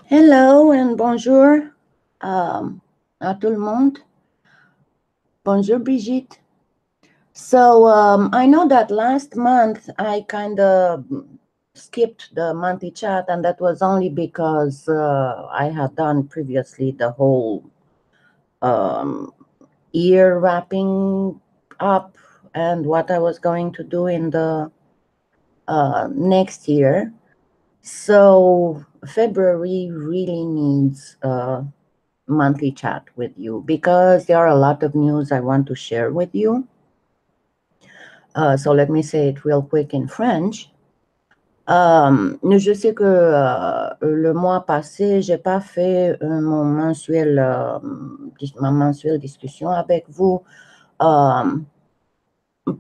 Hello and bonjour à tout le monde. Bonjour Brigitte. So I know that last month I kind of skipped the monthly chat, and that was only because I had done previously the whole um, year wrapping up and what I was going to do in the next year. So February really needs monthly chat with you because there are a lot of news I want to share with you. So let me say it real quick in French. Je sais que le mois passé, j'ai pas fait ma mensuelle discussion avec vous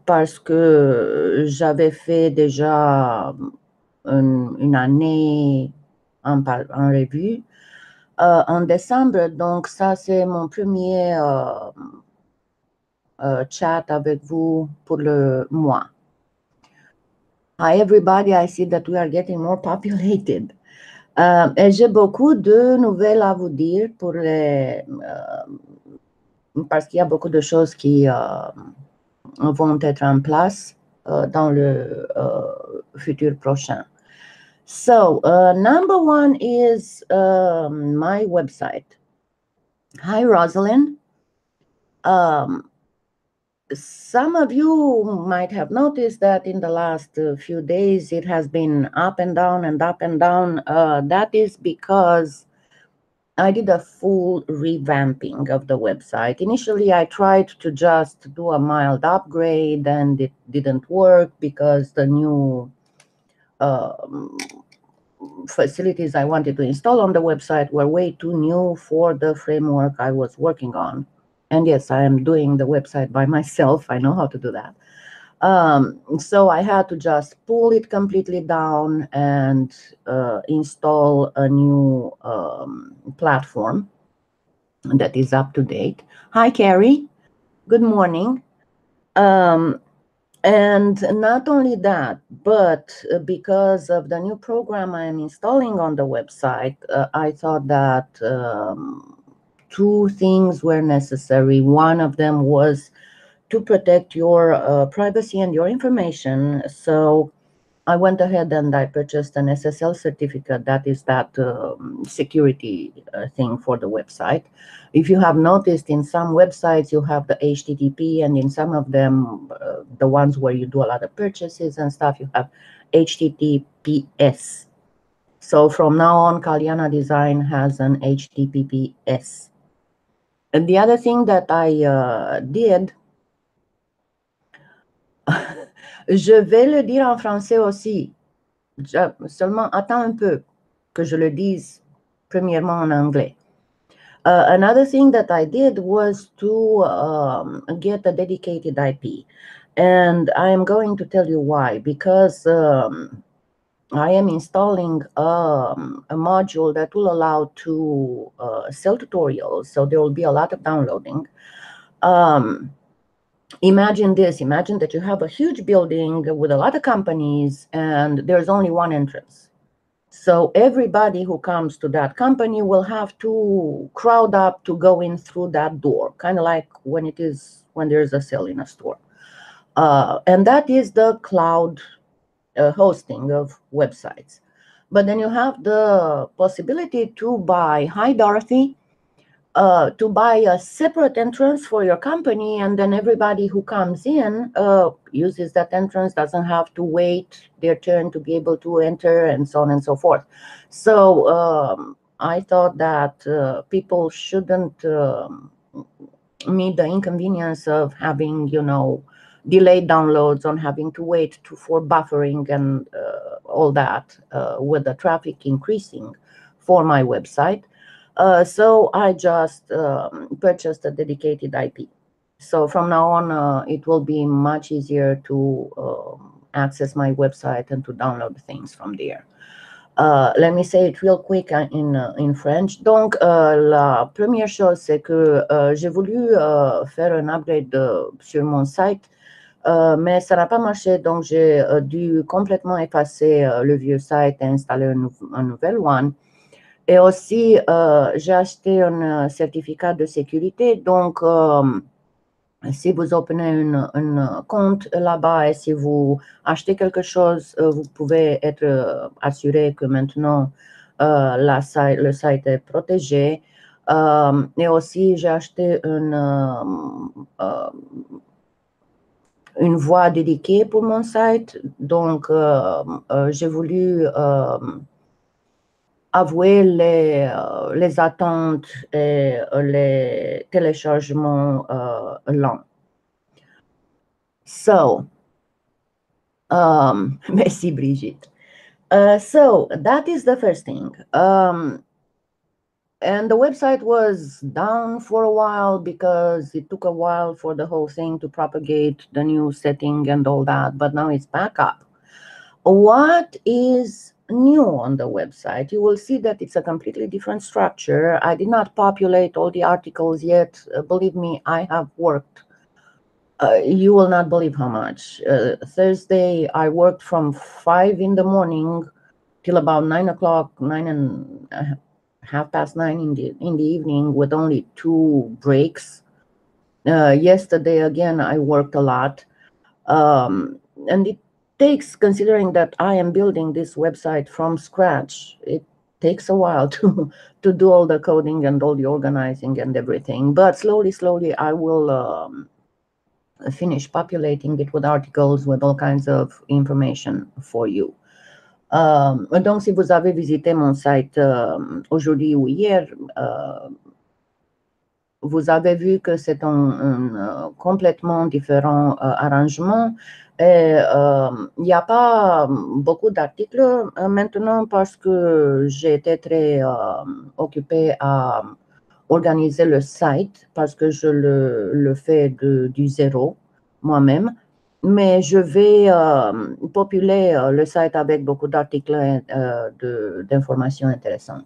parce que j'avais fait déjà une année en revue. En décembre, donc ça c'est mon premier chat avec vous pour le mois. Hi everybody, I see that we are getting more populated. Et j'ai beaucoup de nouvelles à vous dire parce qu'il y a beaucoup de choses qui vont être en place dans le futur prochain. So, number one is my website. Hi, Rosalind. Some of you might have noticed that in the last few days it has been up and down and up and down. That is because I did a full revamping of the website. Initially, I tried to just do a mild upgrade and it didn't work because the new facilities I wanted to install on the website were way too new for the framework I was working on. And yes, I am doing the website by myself. I know how to do that. So I had to just pull it completely down and install a new platform that is up to date. Hi, Carrie. Good morning. And not only that, but because of the new program I am installing on the website, I thought that two things were necessary. One of them was to protect your privacy and your information. So I went ahead and I purchased an SSL certificate. That is that security thing for the website. If you have noticed, in some websites you have the HTTP, and in some of them, the ones where you do a lot of purchases and stuff, you have HTTPS. So from now on, Kalyana Design has an HTTPS. And the other thing that I did, je vais le dire en français aussi. Seulement, attends un peu que je le dise premièrement en anglais. Another thing that I did was to get a dedicated IP. And I am going to tell you why. Because I am installing a module that will allow to sell tutorials. So there will be a lot of downloading. Imagine this. Imagine that you have a huge building with a lot of companies and there's only one entrance. So everybody who comes to that company will have to crowd up to go in through that door, kind of like when there's a sale in a store. And that is the cloud hosting of websites. But then you have the possibility to buy, hi Dorothy, to buy a separate entrance for your company, and then everybody who comes in uses that entrance, doesn't have to wait their turn to be able to enter, and so on and so forth. So I thought that people shouldn't meet the inconvenience of having, delayed downloads, on having to wait for buffering and all that with the traffic increasing for my website. So I just purchased a dedicated IP. So from now on, it will be much easier to access my website and to download things from there. Let me say it real quick in French. Donc, la première chose, c'est que j'ai voulu faire un upgrade sur mon site, mais ça n'a pas marché. Donc, j'ai dû complètement effacer le vieux site et installer un nouvel one. Et aussi, j'ai acheté un certificat de sécurité. Donc, si vous ouvrez un compte là-bas et si vous achetez quelque chose, vous pouvez être assuré que maintenant le site est protégé. Et aussi, j'ai acheté une voie dédiée pour mon site. Donc, j'ai voulu avouer les attentes et les téléchargements lents. So, merci Brigitte. So that is the first thing. And the website was down for a while because it took a while for the whole thing to propagate the new setting and all that, but now it's back up. What is new on the website? You will see that it's a completely different structure. I did not populate all the articles yet. Believe me, I have worked. You will not believe how much. Thursday, I worked from 5 in the morning till about 9 o'clock, 9:30 in the evening, with only 2 breaks. Yesterday, again, I worked a lot. And it takes, considering that I am building this website from scratch, it takes a while to do all the coding and all the organizing and everything. But slowly, I will finish populating it with articles, with all kinds of information for you. Donc, si vous avez visité mon site aujourd'hui ou hier, vous avez vu que c'est un complètement différent arrangement. Et il n'y a pas beaucoup d'articles maintenant parce que j'ai été très occupée à organiser le site parce que je le fais du zéro moi-même. Mais je vais populer le site avec beaucoup d'articles d'informations intéressantes.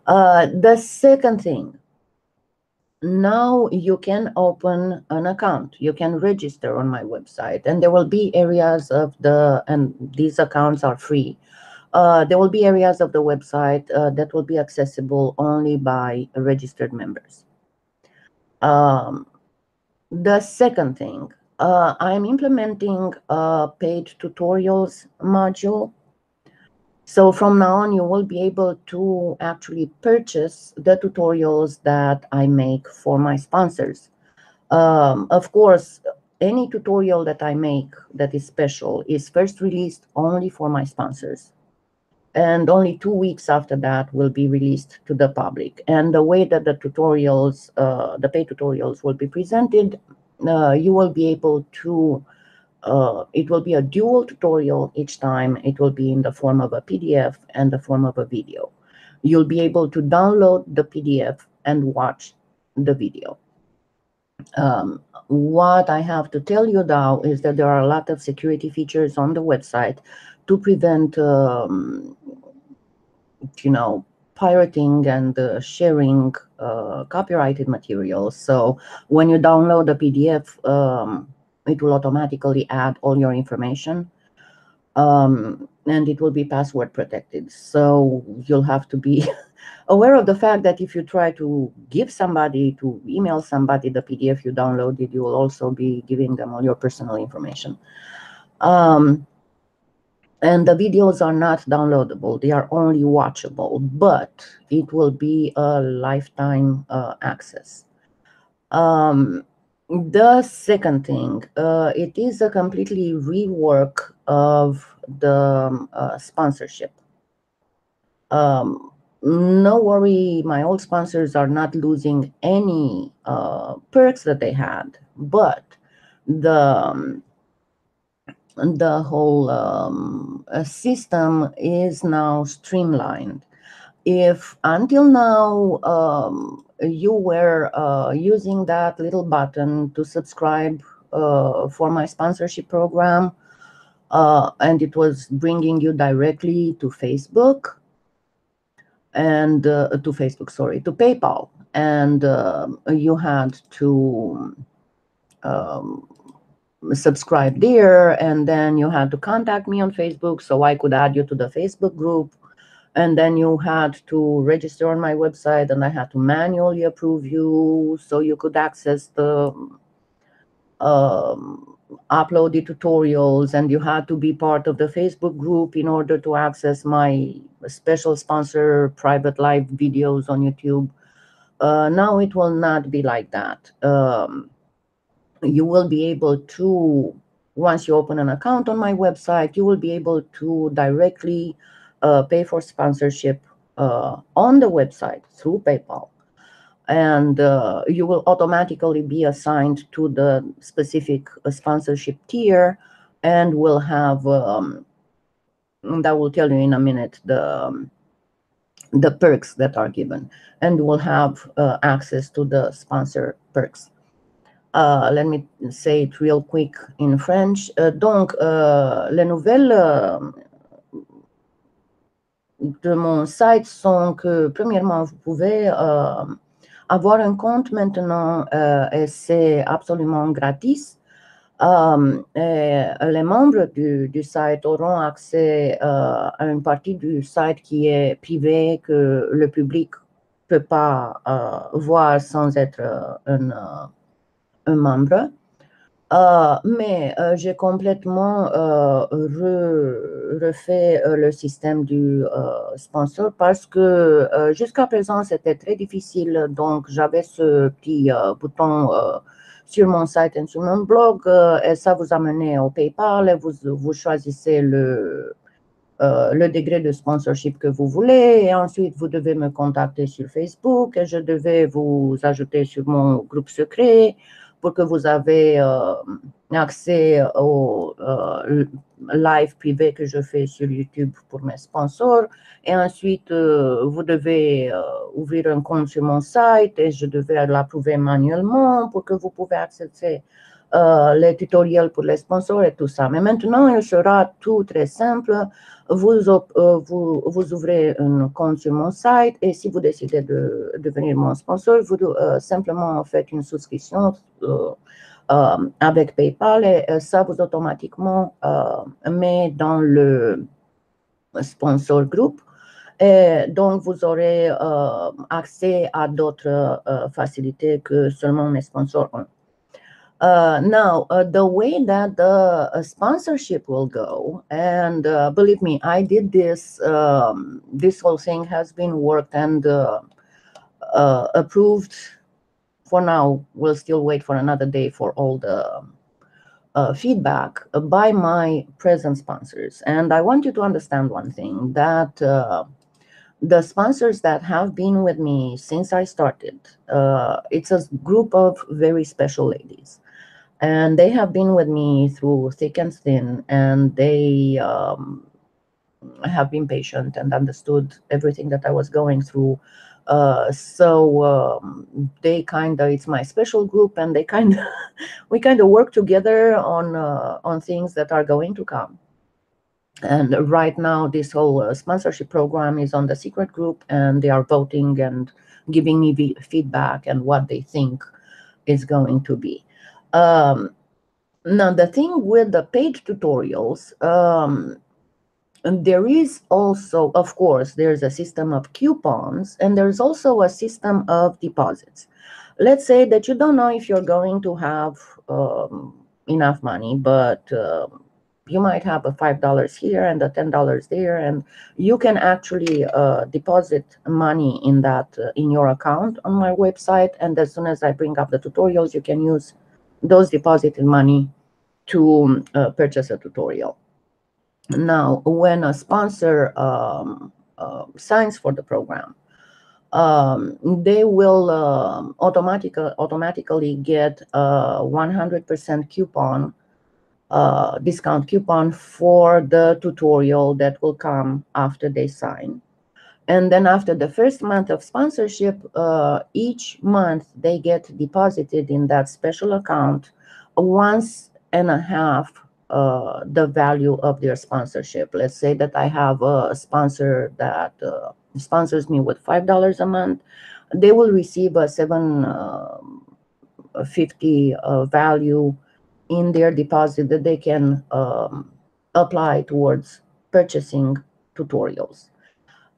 The second thing, now you can open an account. You can register on my website, and there will be areas of and these accounts are free. There will be areas of the website that will be accessible only by registered members. The second thing, I'm implementing a paid tutorials module. So from now on, you will be able to actually purchase the tutorials that I make for my sponsors. Of course, any tutorial that I make that is special is first released only for my sponsors. And only 2 weeks after that will be released to the public. And the way that the tutorials, the paid tutorials will be presented, you will be able to it will be a dual tutorial each time. It will be in the form of a PDF and the form of a video. You'll be able to download the PDF and watch the video. What I have to tell you now is that there are a lot of security features on the website to prevent, pirating and sharing copyrighted materials. So when you download the PDF, it will automatically add all your information, and it will be password protected. So you'll have to be aware of the fact that if you try to email somebody the PDF you downloaded, you will also be giving them all your personal information. And the videos are not downloadable. They are only watchable, but it will be a lifetime access. The second thing, it is a completely rework of the sponsorship. No worry, my old sponsors are not losing any perks that they had, but the whole system is now streamlined. If until now you were using that little button to subscribe for my sponsorship program, and it was bringing you directly to Facebook and to PayPal, and you had to subscribe there, and then you had to contact me on Facebook so I could add you to the Facebook group. And then you had to register on my website, and I had to manually approve you so you could access the uploaded tutorials, and you had to be part of the Facebook group in order to access my special sponsor private live videos on YouTube. Now it will not be like that. You will be able to, once you open an account on my website, you will be able to directly pay for sponsorship on the website through PayPal. And you will automatically be assigned to the specific sponsorship tier, and will have, that will tell you in a minute, the perks that are given, and will have access to the sponsor perks. Let me say it real quick in French. Donc, les nouvelles de mon site sont que, premièrement, vous pouvez avoir un compte maintenant, et c'est absolument gratis. Les membres du site auront accès à une partie du site qui est privée, que le public ne peut pas voir sans être un membre. Mais j'ai complètement refait le système du sponsor, parce que jusqu'à présent, c'était très difficile. Donc, j'avais ce petit bouton sur mon site et sur mon blog, et ça vous amenait au PayPal, et vous choisissez le degré de sponsorship que vous voulez, et ensuite vous devez me contacter sur Facebook, et je devais vous ajouter sur mon groupe secret pour que vous avez accès au live privé que je fais sur YouTube pour mes sponsors. Et ensuite, vous devez ouvrir un compte sur mon site, et je devais l'approuver manuellement pour que vous pouvez accéder les tutoriels pour les sponsors et tout ça. Mais maintenant, il sera tout très simple. Vous ouvrez un compte sur mon site, et si vous décidez de devenir mon sponsor, vous simplement faites une souscription avec PayPal, et ça vous automatiquement met dans le sponsor group. Et donc, vous aurez accès à d'autres facilités que seulement mes sponsors ont. Now, the way that the sponsorship will go, and believe me, I did this. This whole thing has been worked and approved. For now, we'll still wait for another day for all the feedback by my present sponsors. And I want you to understand one thing, that the sponsors that have been with me since I started, it's a group of very special ladies. And they have been with me through thick and thin, and they have been patient and understood everything that I was going through. So they it's my special group, and they we kind of work together on things that are going to come. And right now, this whole sponsorship program is on the secret group, and they are voting and giving me feedback and what they think is going to be. Now, the thing with the paid tutorials, there is also, of course, there's a system of coupons, and there's also a system of deposits. Let's say that you don't know if you're going to have enough money, but you might have a $5 here and a $10 there, and you can actually deposit money in that in your account on my website. And as soon as I bring up the tutorials, you can use those deposited money to purchase a tutorial. Now, when a sponsor signs for the program, they will automatically get a 100% coupon, discount coupon for the tutorial that will come after they sign. And then after the first month of sponsorship, each month they get deposited in that special account once and a half the value of their sponsorship. Let's say that I have a sponsor that sponsors me with $5 a month. They will receive a $7.50 value in their deposit that they can apply towards purchasing tutorials.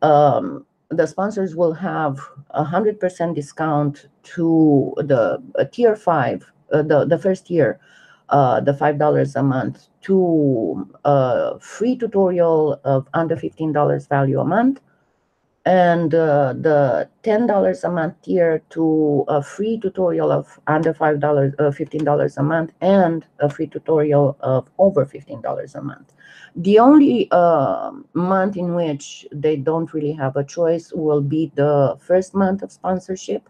the sponsors will have 100% discount to the tier 5, the first year, the $5 a month, to a free tutorial of under $15 value a month, and the $10 a month tier to a free tutorial of under $15 a month, and a free tutorial of over $15 a month. The only month in which they don't really have a choice will be the first month of sponsorship,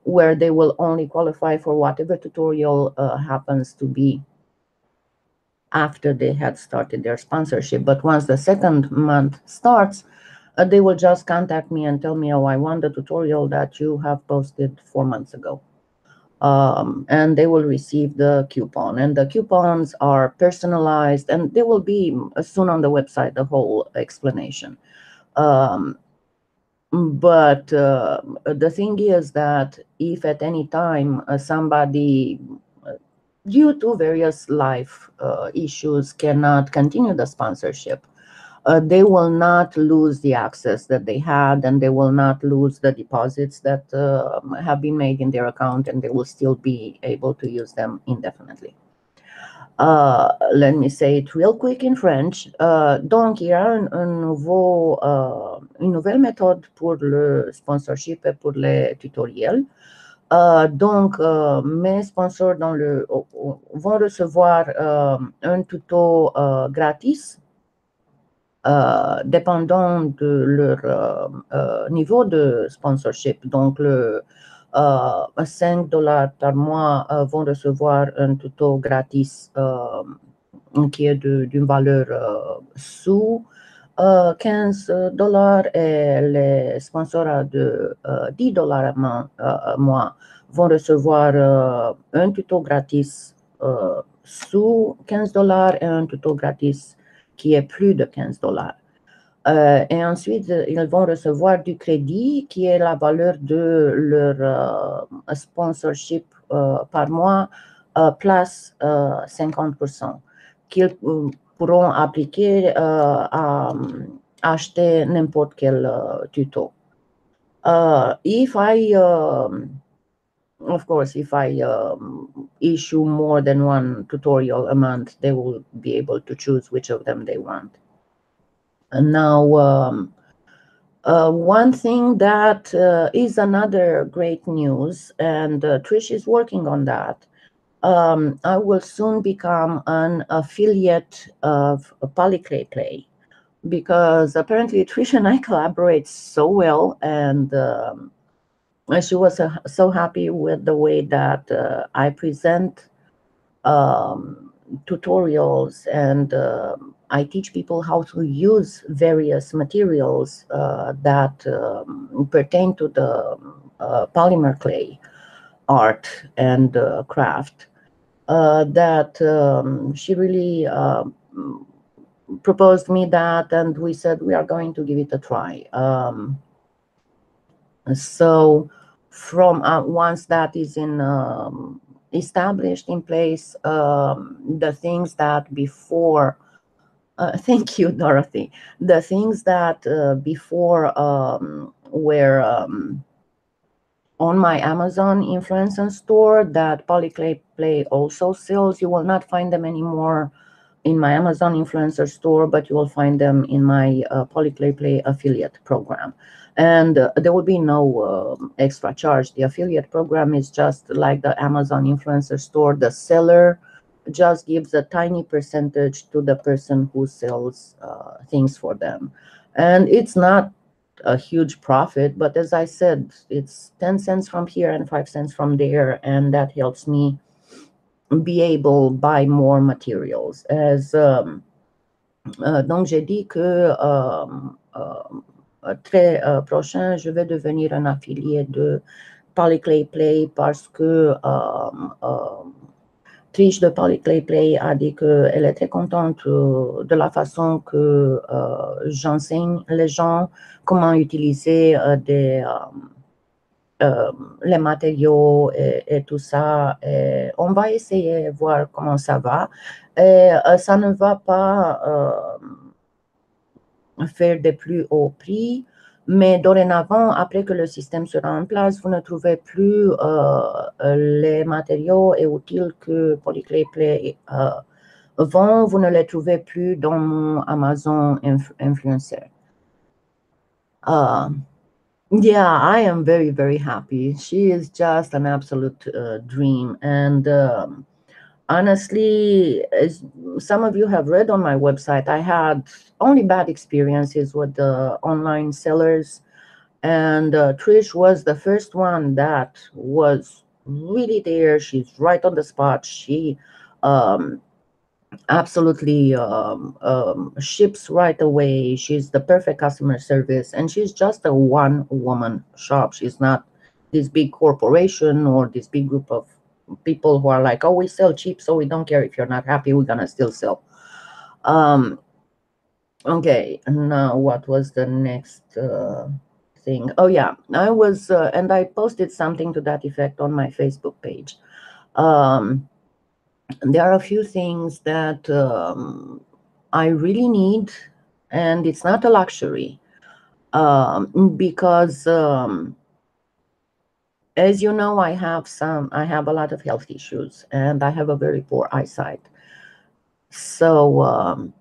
where they will only qualify for whatever tutorial happens to be after they had started their sponsorship. But once the second month starts, they will just contact me and tell me, oh, I want the tutorial that you have posted 4 months ago. And they will receive the coupon. And the coupons are personalized, and they will be soon on the website, the whole explanation. But the thing is that if at any time somebody, due to various life issues, cannot continue the sponsorship, they will not lose the access that they had, and they will not lose the deposits that have been made in their account, and they will still be able to use them indefinitely. Let me say it real quick in French. Donc, il y a une nouvelle méthode pour le sponsorship et pour les tutoriels. Donc, mes sponsors vont recevoir un tuto gratis, dépendant de leur niveau de sponsorship. Donc, le $5 par mois vont recevoir un tuto gratis qui est d'une valeur sous $15, et les sponsors de $10 à mois vont recevoir un tuto gratis sous $15 et un tuto gratis qui est plus de $15. Et ensuite, ils vont recevoir du crédit qui est la valeur de leur sponsorship par mois, plus 50%, qu'ils pourront appliquer à acheter n'importe quel tuto. If I issue more than one tutorial a month, they will be able to choose which of them they want. And now, one thing that is another great news, and Trish is working on that. I will soon become an affiliate of Polyclay Play, because apparently Trish and I collaborate so well, and she was so happy with the way that I present tutorials, and I teach people how to use various materials that pertain to the polymer clay art and craft, that she really proposed me that, and we said we are going to give it a try. So from once that is established in place, the things that before, thank you, Dorothy, the things that before were on my Amazon influencer store that Polyclay Play also sells, you will not find them anymore in my Amazon influencer store, but you will find them in my Polyclay Play affiliate program. And there will be no extra charge. The affiliate program is just like the Amazon influencer store. The seller just gives a tiny percentage to the person who sells things for them. And it's not a huge profit, but as I said, it's 10 cents from here and 5 cents from there, and that helps me be able to buy more materials. As donc j'ai dit que très prochain, je vais devenir un affilié de Polyclay Play, parce que Trish de Polyclay Play a dit qu'elle est très contente de la façon que j'enseigne les gens comment utiliser les matériaux et tout ça. Et on va essayer de voir comment ça va. Et ça ne va pas faire de plus haut prix. Mais dorénavant, après que le système sera en place, vous ne trouvez plus les matériaux et outils que Polyclé Play vend, vous ne les trouvez plus dans mon Amazon influencer. Yeah, I am very, very happy. She is just an absolute dream. And honestly, as some of you have read on my website, I had only bad experiences with the online sellers. And Trish was the first one that was really there. She's right on the spot. She absolutely ships right away. She's the perfect customer service, and she's just a one-woman shop. She's not this big corporation or this big group of people who are like, oh, we sell cheap, so we don't care if you're not happy, we're gonna still sell. Okay, now what was the next thing? Oh yeah, I was and I posted something to that effect on my Facebook page. There are a few things that I really need, and it's not a luxury, because as you know, I have a lot of health issues, and I have a very poor eyesight. So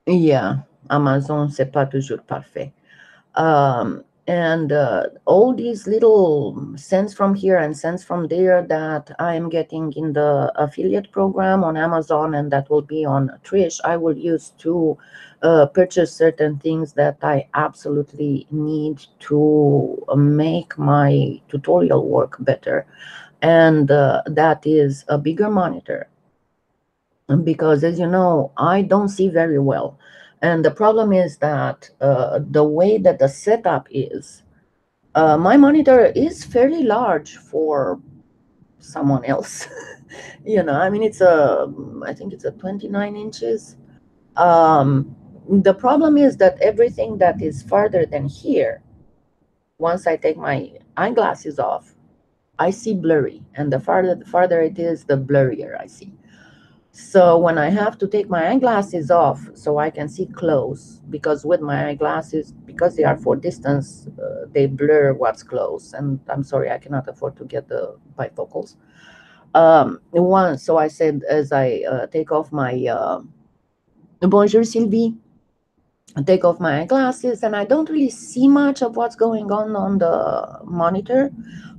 yeah, Amazon, c'est pas toujours parfait. And all these little cents from here and cents from there that I am getting in the affiliate program on Amazon, and that will be on Trish, I will use to purchase certain things that I absolutely need to make my tutorial work better. And that is a bigger monitor, because as you know, I don't see very well. And the problem is that the way that the setup is, my monitor is fairly large for someone else. You know, I mean, I think it's a 29 inches. The problem is that everything that is farther than here, once I take my eyeglasses off, I see blurry. And the farther it is, the blurrier I see. So when I have to take my eyeglasses off so I can see close, because with my eyeglasses, because they are for distance, they blur what's close. And I'm sorry, I cannot afford to get the bifocals. So I said, as I take off my, bonjour Sylvie, take off my eyeglasses, and I don't really see much of what's going on the monitor.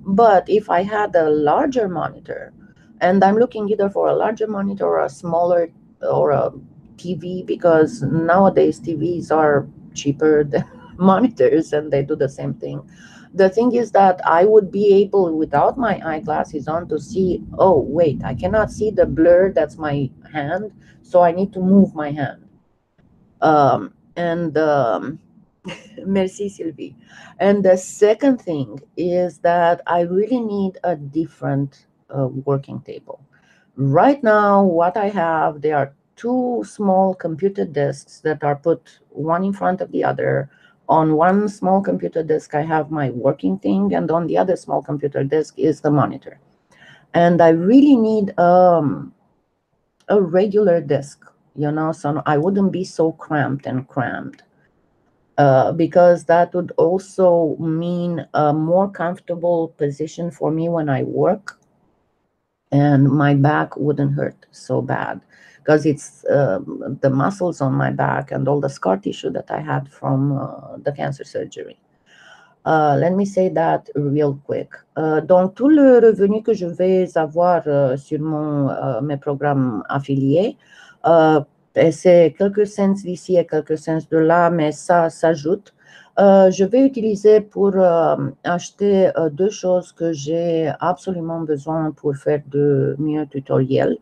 But if I had a larger monitor, and I'm looking either for a larger monitor or a smaller or a TV, because nowadays TVs are cheaper than monitors and they do the same thing. The thing is that I would be able, without my eyeglasses on, to see, oh, wait, I cannot see the blur, that's my hand, so I need to move my hand. Merci, Sylvie. And the second thing is that I really need a different working table. Right now, what I have, there are two small computer desks that are put one in front of the other. On one small computer desk, I have my working thing, and on the other small computer desk is the monitor. And I really need a regular desk, you know, so I wouldn't be so cramped and crammed. Because that would also mean a more comfortable position for me when I work, and my back wouldn't hurt so bad, because it's the muscles on my back and all the scar tissue that I had from the cancer surgery. Let me say that real quick. Donc, tout le revenu que je vais avoir sur mes programmes affiliés, c'est quelques cents d'ici et quelques cents de là, mais ça s'ajoute. Je vais utiliser pour acheter deux choses que j'ai absolument besoin pour faire de mieux tutoriels.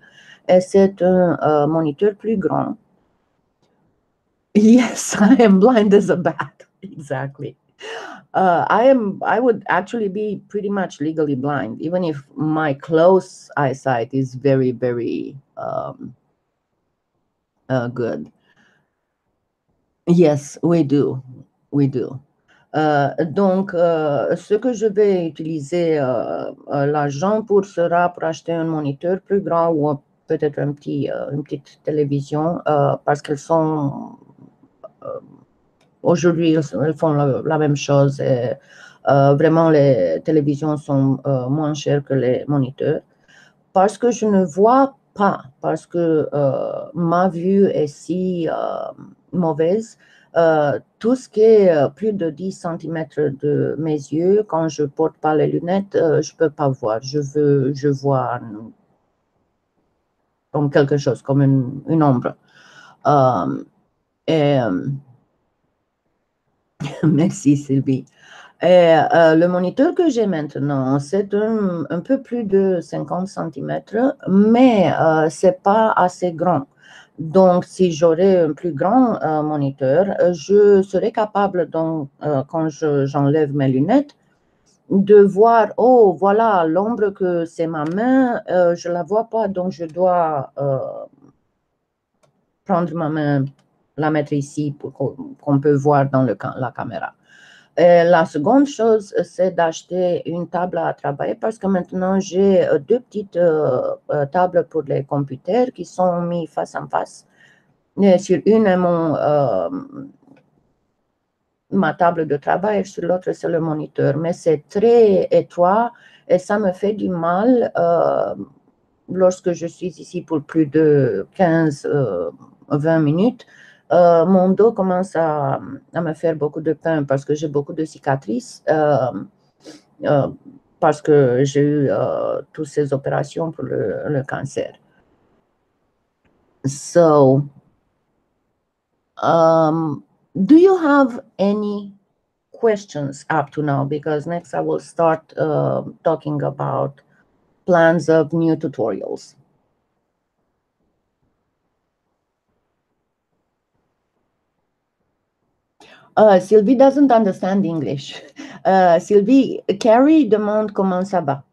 Et c'est un moniteur plus grand. Yes, I am blind as a bat. Exactly. I would actually be pretty much legally blind, even if my close eyesight is very, very good. Yes, we do. We do. Donc, ce que je vais utiliser l'argent pour sera pour acheter un moniteur plus grand ou peut-être une petite télévision, parce qu'elles sont Aujourd'hui, ils font la même chose. Et, vraiment, les télévisions sont moins chères que les moniteurs parce que je ne vois pas, parce que ma vue est si mauvaise. Tout ce qui est plus de 10 cm de mes yeux, quand je porte pas les lunettes, je peux pas voir. Je vois comme quelque chose, comme une ombre. Et, merci Sylvie. Et le moniteur que j'ai maintenant, c'est un peu plus de 50 cm, mais c'est pas assez grand. Donc, si j'aurais un plus grand moniteur, je serais capable, donc, quand j'enlève mes lunettes, de voir, oh, voilà, l'ombre que c'est ma main, je la vois pas, donc je dois prendre ma main, la mettre ici pour qu'on peut voir dans la caméra. La seconde chose, c'est d'acheter une table à travailler parce que maintenant, j'ai deux petites tables pour les computers qui sont mises face en face. Et sur une est ma table de travail et sur l'autre, c'est le moniteur. Mais c'est très étroit et ça me fait du mal lorsque je suis ici pour plus de 15-20 minutes. Mon dos commence à me faire beaucoup de peine parce que j'ai beaucoup de cicatrices, parce que j'ai eu toutes ces opérations pour le cancer. So, do you have any questions up to now? Because next I will start talking about plans of new tutorials. Sylvie doesn't understand English. Sylvie, Carrie demande comment ça va.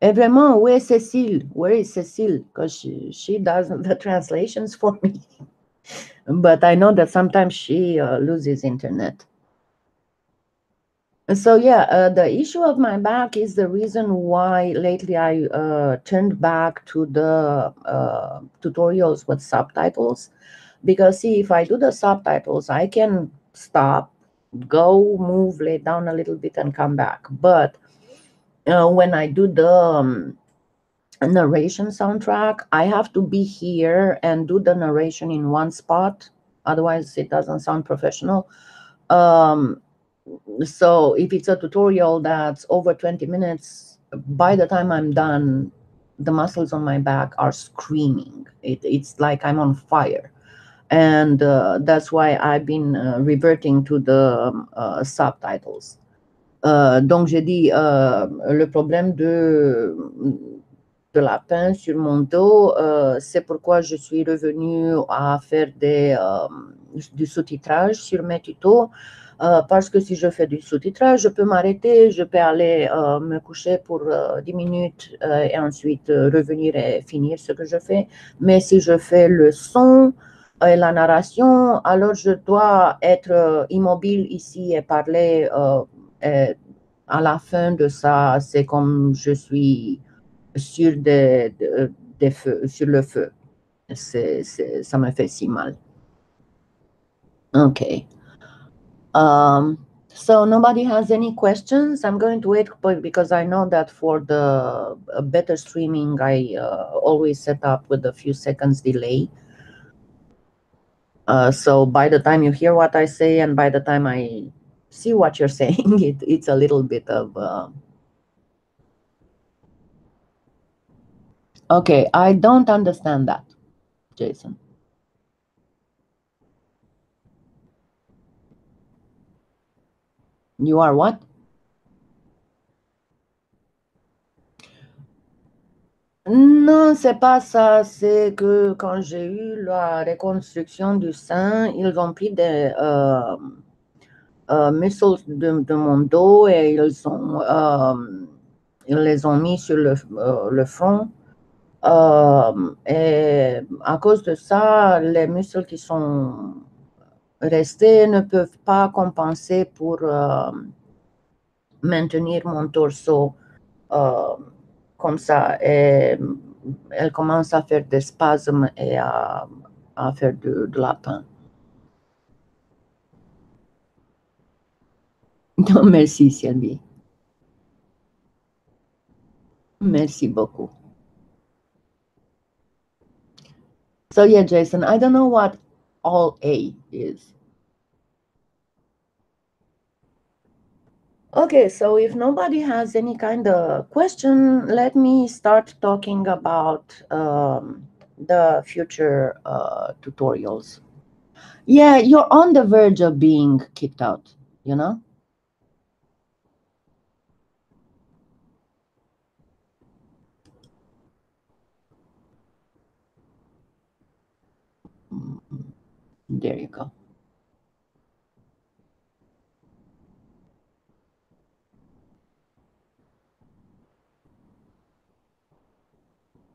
Et vraiment, où est Cécile? Where is Cécile? Because she does the translations for me. But I know that sometimes she loses internet. So yeah, the issue of my back is the reason why lately I turned back to the tutorials with subtitles. Because see, if I do the subtitles, I can stop, go, move, lay down a little bit and come back. But when I do the narration soundtrack, I have to be here and do the narration in one spot. Otherwise, it doesn't sound professional. So if it's a tutorial that's over 20 minutes, by the time I'm done, the muscles on my back are screaming. It's like I'm on fire. And that's why I've been reverting to the subtitles. Donc, j'ai dit, le problème de la peine sur mon dos, c'est pourquoi je suis revenue à faire du sous-titrage sur mes tutos. Parce que si je fais du sous-titrage, je peux m'arrêter, je peux aller me coucher pour 10 minutes et ensuite revenir et finir ce que je fais. Mais si je fais le son et la narration, alors je dois être immobile ici et parler. Et à la fin de ça, c'est comme je suis sur des feux, sur le feu. Ça me fait si mal. Okay. So nobody has any questions. I'm going to wait because I know that for the better streaming, I always set up with a few seconds delay. So by the time you hear what I say and by the time I see what you're saying, it's a little bit of... Okay, I don't understand that, Jason. You are what? Non, c'est pas ça. C'est que quand j'ai eu la reconstruction du sein, ils ont pris des muscles de mon dos et ils les ont mis sur le front. Et à cause de ça, les muscles qui sont restés ne peuvent pas compenser pour maintenir mon torse comme ça. Et elle commence à faire des spasmes et à faire de la peine. Non, merci, Sylvie. Merci beaucoup. So yeah, Jason, I don't know what all A is. Okay, so if nobody has any kind of question, let me start talking about the future tutorials. Yeah, you're on the verge of being kicked out, you know? There you go.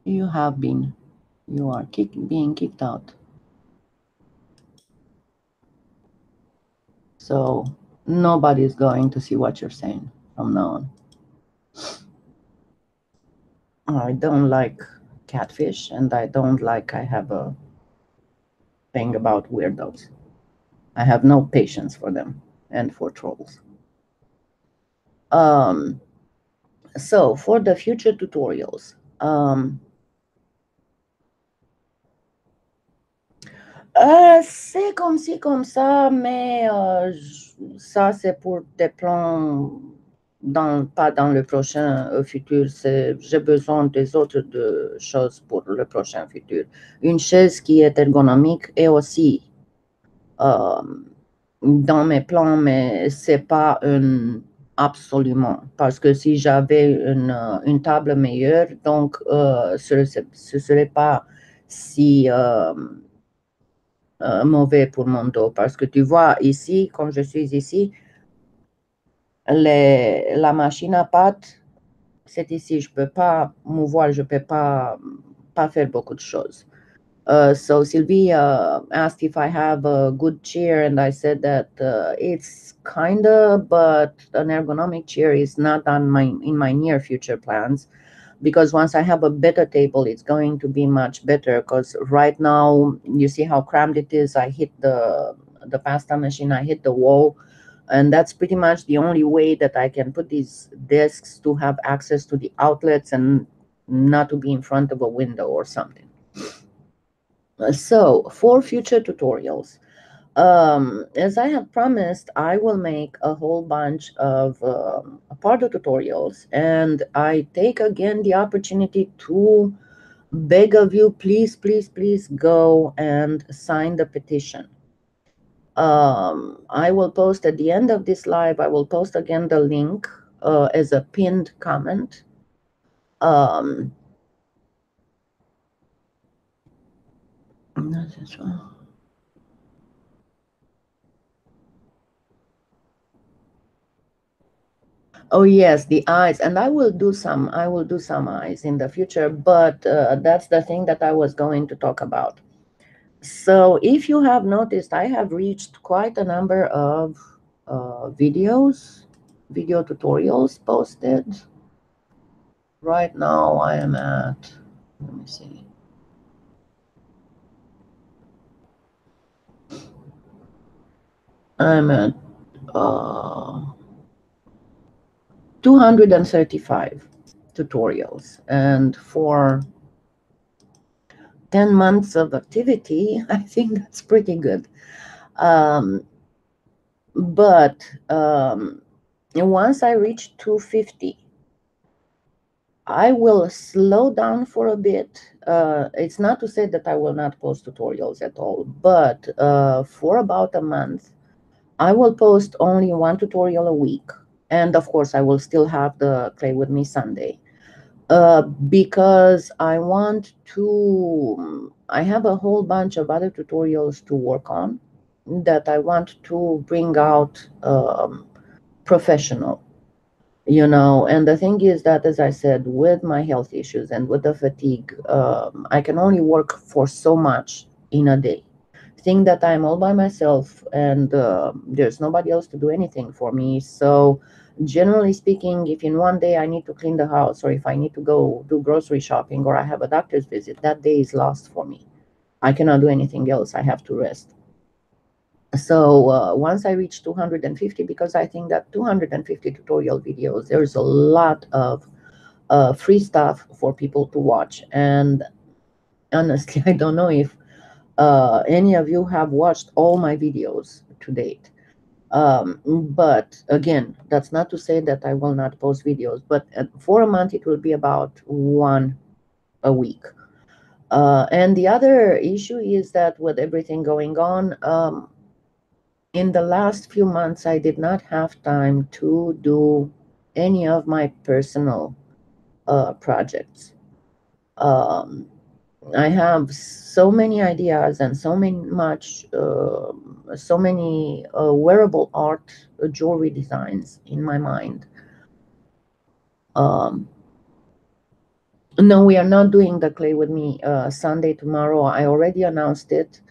You have been. You are being kicked out. So nobody's going to see what you're saying from now on. I don't like catfish, and I don't like I have a thing about weirdos. I have no patience for them and for trolls. So for the future tutorials, c'est comme ci, comme ça, mais ça, c'est pour des plans, pas dans le prochain futur. J'ai besoin des autres choses pour le prochain futur. Une chaise qui est ergonomique et aussi dans mes plans, mais c'est pas absolument. Parce que si j'avais une table meilleure, donc ce serait pas si mauvais pour mon dos. Parce que tu vois, ici, quand je suis ici, la machine à pâte, c'est ici. Je peux pas mouvoir, je peux pas faire beaucoup de choses. So Sylvie asked if I have a good chair, and I said that it's kinda, but an ergonomic chair is not in my near future plans, because once I have a better table, it's going to be much better. Because right now, you see how cramped it is. I hit the pasta machine, I hit the wall, and that's pretty much the only way that I can put these desks to have access to the outlets and not to be in front of a window or something. So for future tutorials, as I have promised, I will make a whole bunch of Pardo tutorials, and I take again the opportunity to beg of you, please, please, please go and sign the petition. I will post at the end of this live, I will post again the link as a pinned comment. Oh yes, the eyes, and I will do some eyes in the future, but that's the thing that I was going to talk about. So if you have noticed, I have reached quite a number of video tutorials posted. Right now I am at, let me see. I'm at 235 tutorials, and for 10 months of activity, I think that's pretty good. But once I reach 250, I will slow down for a bit. It's not to say that I will not post tutorials at all, but for about a month, I will post only one tutorial a week. And of course, I will still have the Play With Me Sunday. Because I want to, I have a whole bunch of other tutorials to work on that I want to bring out professional, you know. And the thing is that, as I said, with my health issues and with the fatigue, I can only work for so much in a day. Think that I'm all by myself, and there's nobody else to do anything for me. So generally speaking, if in one day I need to clean the house, or if I need to go do grocery shopping, or I have a doctor's visit, that day is lost for me. I cannot do anything else. I have to rest. So once I reach 250, because I think that 250 tutorial videos, there's a lot of free stuff for people to watch. And honestly, I don't know if any of you have watched all my videos to date. But again, that's not to say that I will not post videos, but for a month it will be about one a week. And the other issue is that with everything going on, in the last few months, I did not have time to do any of my personal projects. Um, I have so many ideas and so many wearable art jewelry designs in my mind. No, we are not doing the Clay with Me Sunday tomorrow. I already announced it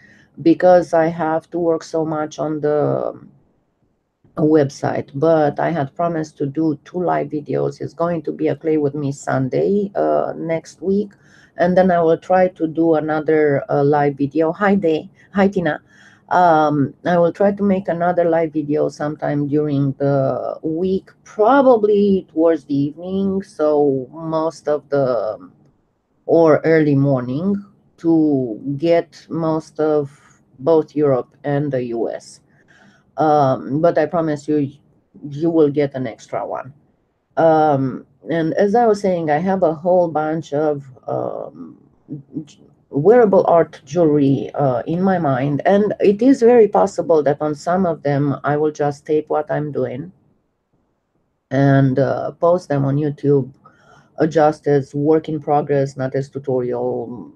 because I have to work so much on the website, but I had promised to do 2 live videos. It's going to be a Clay with Me Sunday next week, and then I will try to do another live video. Hi Tina. I will try to make another live video sometime during the week, probably towards the evening, so most of the or early morning, to get most of both Europe and the US. But I promise you, you will get an extra one. And as I was saying, I have a whole bunch of wearable art jewelry in my mind, and it is very possible that on some of them I will just tape what I'm doing and post them on YouTube, just as work in progress, not as tutorial,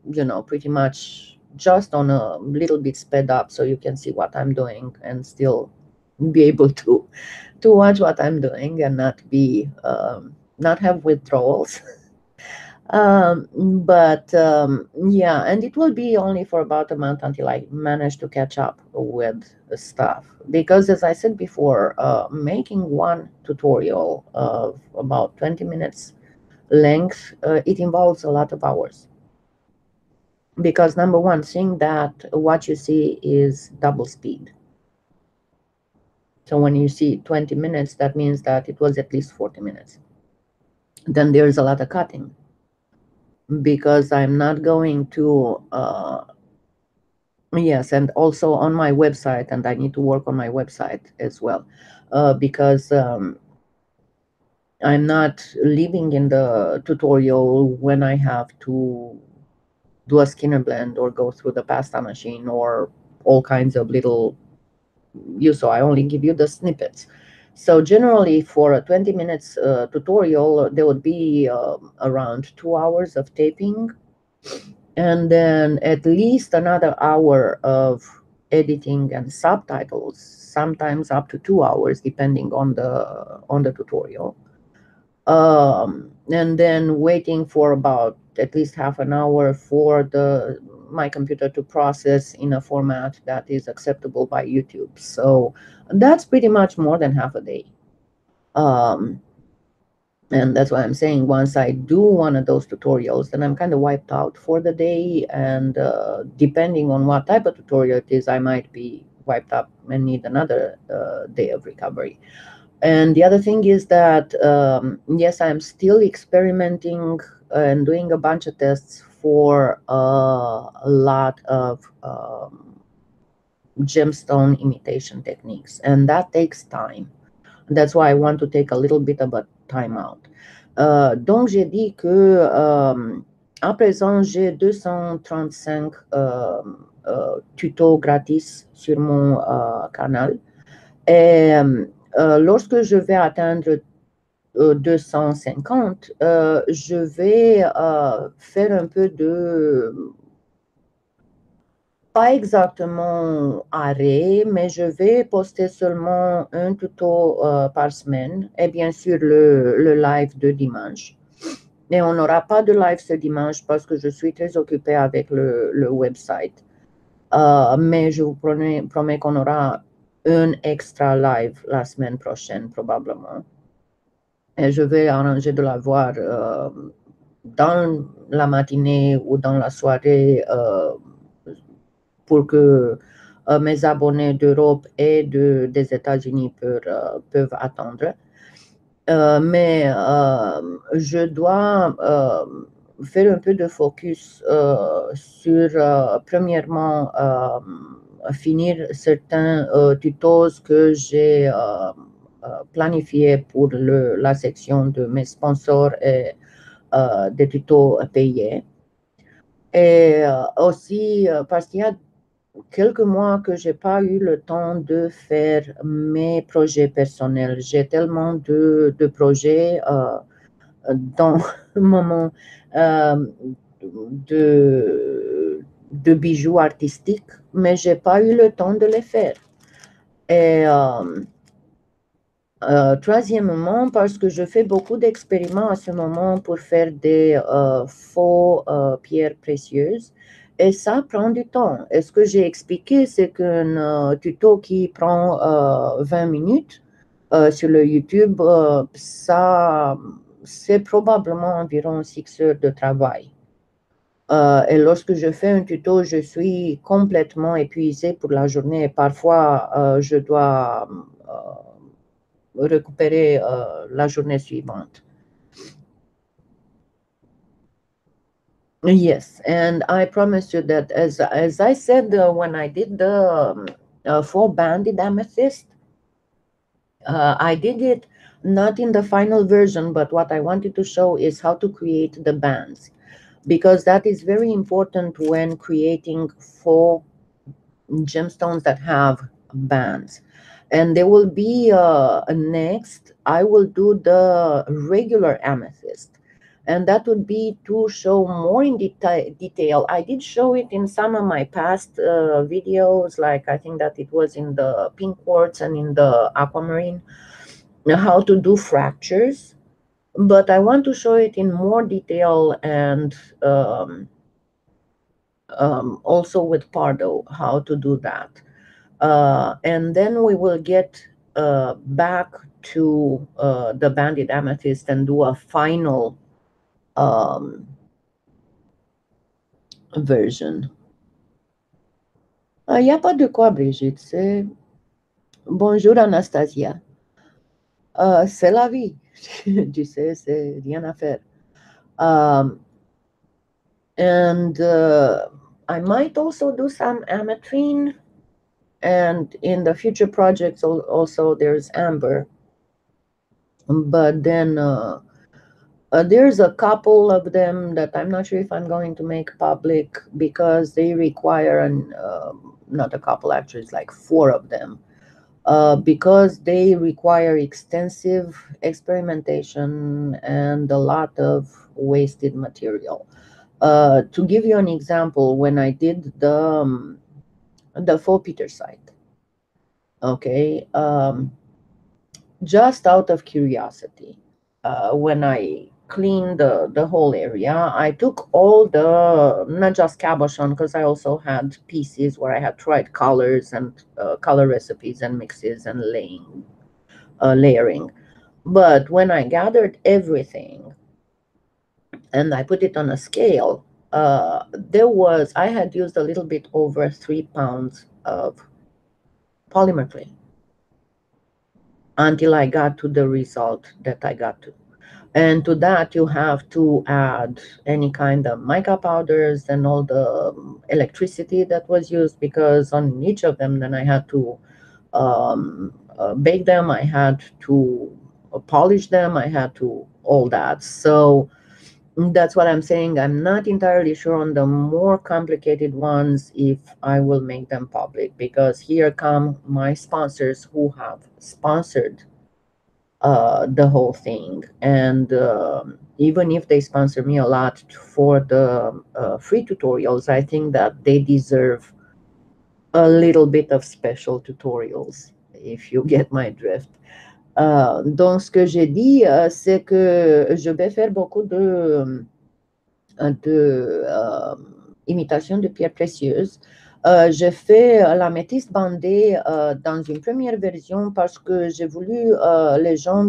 pretty much just on a little bit sped up, so you can see what I'm doing and still be able to watch what I'm doing and not have withdrawals. But yeah, and it will be only for about a month until I manage to catch up with the stuff, because as I said before, making one tutorial of about 20 minutes length, it involves a lot of hours, because number one, seeing that what you see is double speed. So when you see 20 minutes, that means that it was at least 40 minutes. Then there's a lot of cutting, because I'm not going to, yes, and also on my website, and I need to work on my website as well, because I'm not leaving in the tutorial when I have to do a skinner blend or go through the pasta machine or all kinds of little so I only give you the snippets. So generally for a 20 minutes tutorial, there would be around 2 hours of taping, and then at least another hour of editing and subtitles, sometimes up to 2 hours depending on the tutorial. And then waiting for about at least half an hour for my computer to process in a format that is acceptable by YouTube. So that's pretty much more than half a day. And that's why I'm saying, once I do one of those tutorials, then I'm kind of wiped out for the day. And depending on what type of tutorial it is, I might be wiped up and need another day of recovery. And the other thing is that, yes, I'm still experimenting and doing a bunch of tests for a lot of gemstone imitation techniques, and that takes time. That's why I want to take a little bit of a time out. Donc, j'ai dit que à présent, j'ai 235 tutos gratis sur mon canal. Et lorsque je vais atteindre 250, je vais faire un peu de, pas exactement arrêt, mais je vais poster seulement un tuto par semaine, et bien sûr le live de dimanche. Et on n'aura pas de live ce dimanche parce que je suis très occupée avec le website. Mais je vous promets qu'on aura un extra live la semaine prochaine, probablement. Et je vais arranger de l'avoir dans la matinée ou dans la soirée pour que mes abonnés d'Europe et des États-Unis peuvent attendre. Mais je dois faire un peu de focus sur, premièrement, finir certains tutos que j'ai planifiés pour la section de mes sponsors et des tutos payés. Et aussi parce qu'il y a quelques mois que j'ai pas eu le temps de faire mes projets personnels. J'ai tellement de projets dans mon de bijoux artistiques, mais j'ai pas eu le temps de les faire. Et troisièmement, parce que je fais beaucoup d'expériments à ce moment pour faire des faux pierres précieuses. Et ça prend du temps. Et ce que j'ai expliqué, c'est qu'un tuto qui prend 20 minutes sur le YouTube, ça, c'est probablement environ 6 heures de travail. Et lorsque je fais un tuto, je suis complètement épuisée pour la journée. Parfois, je dois récupérer la journée suivante. Yes, and I promise you that as I said when I did the full banded amethyst, I did it not in the final version, but what I wanted to show is how to create the bands, because that is very important when creating full gemstones that have bands. And there will be next, I will do the regular amethyst. And that would be to show more in detail. I did show it in some of my past videos, like I think that it was in the pink quartz and in the aquamarine, how to do fractures. But I want to show it in more detail and also with Pardo, how to do that. And then we will get back to the banded amethyst and do a final version. Il n'y a pas de quoi, Brigitte. C'est bonjour, Anastasia. C'est la vie. Tu sais, c'est rien à faire. And I might also do some ametrine. And in the future projects, also there's amber. But then there's a couple of them that I'm not sure if I'm going to make public because they require not a couple, actually, it's like 4 of them. Because they require extensive experimentation and a lot of wasted material. To give you an example, when I did the Faux-Petersite, okay, just out of curiosity, when I cleaned the whole area, I took all the, not just cabochon, because I also had pieces where I had tried colors and color recipes and mixes and layering. But when I gathered everything and I put it on a scale, I had used a little bit over 3 pounds of polymer clay until I got to the result that I got to. And to that, you have to add any kind of mica powders and all the electricity that was used, because on each of them, then I had to bake them, I had to polish them, I had to all that. So that's what I'm saying. I'm not entirely sure on the more complicated ones if I will make them public, because here come my sponsors who have sponsored the whole thing. And even if they sponsor me a lot for the free tutorials, I think that they deserve a little bit of special tutorials, if you get my drift. Donc, ce que j'ai dit, c'est que je vais faire beaucoup de imitation de pierres précieuses. J'ai fait l'améthyste bandée dans une première version parce que j'ai voulu les gens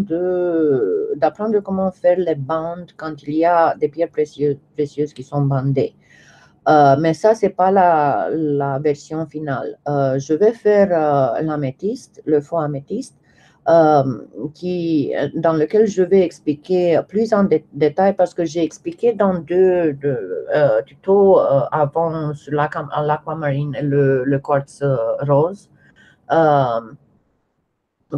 d'apprendre comment faire les bandes quand il y a des pierres précieuses qui sont bandées. Mais ça, c'est pas la version finale. Je vais faire l'améthyste, le faux améthyste, dans lequel je vais expliquer plus en détail parce que j'ai expliqué dans deux tutos avant sur l'aquamarine et le quartz rose.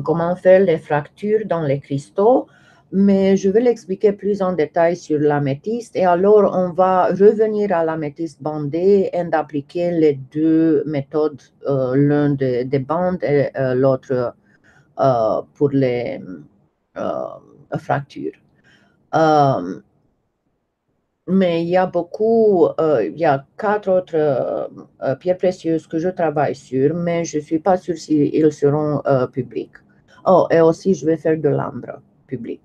Comment faire les fractures dans les cristaux, mais je vais l'expliquer plus en détail sur l'améthyste. Et alors, on va revenir à l'améthyste bandée et d'appliquer les deux méthodes, l'un des bandes et l'autre pour les fractures. Mais il y a il y a 4 autres pierres précieuses que je travaille sur, mais je ne suis pas sûre s'ils seront publics. Oh, et aussi, je vais faire de l'ambre public.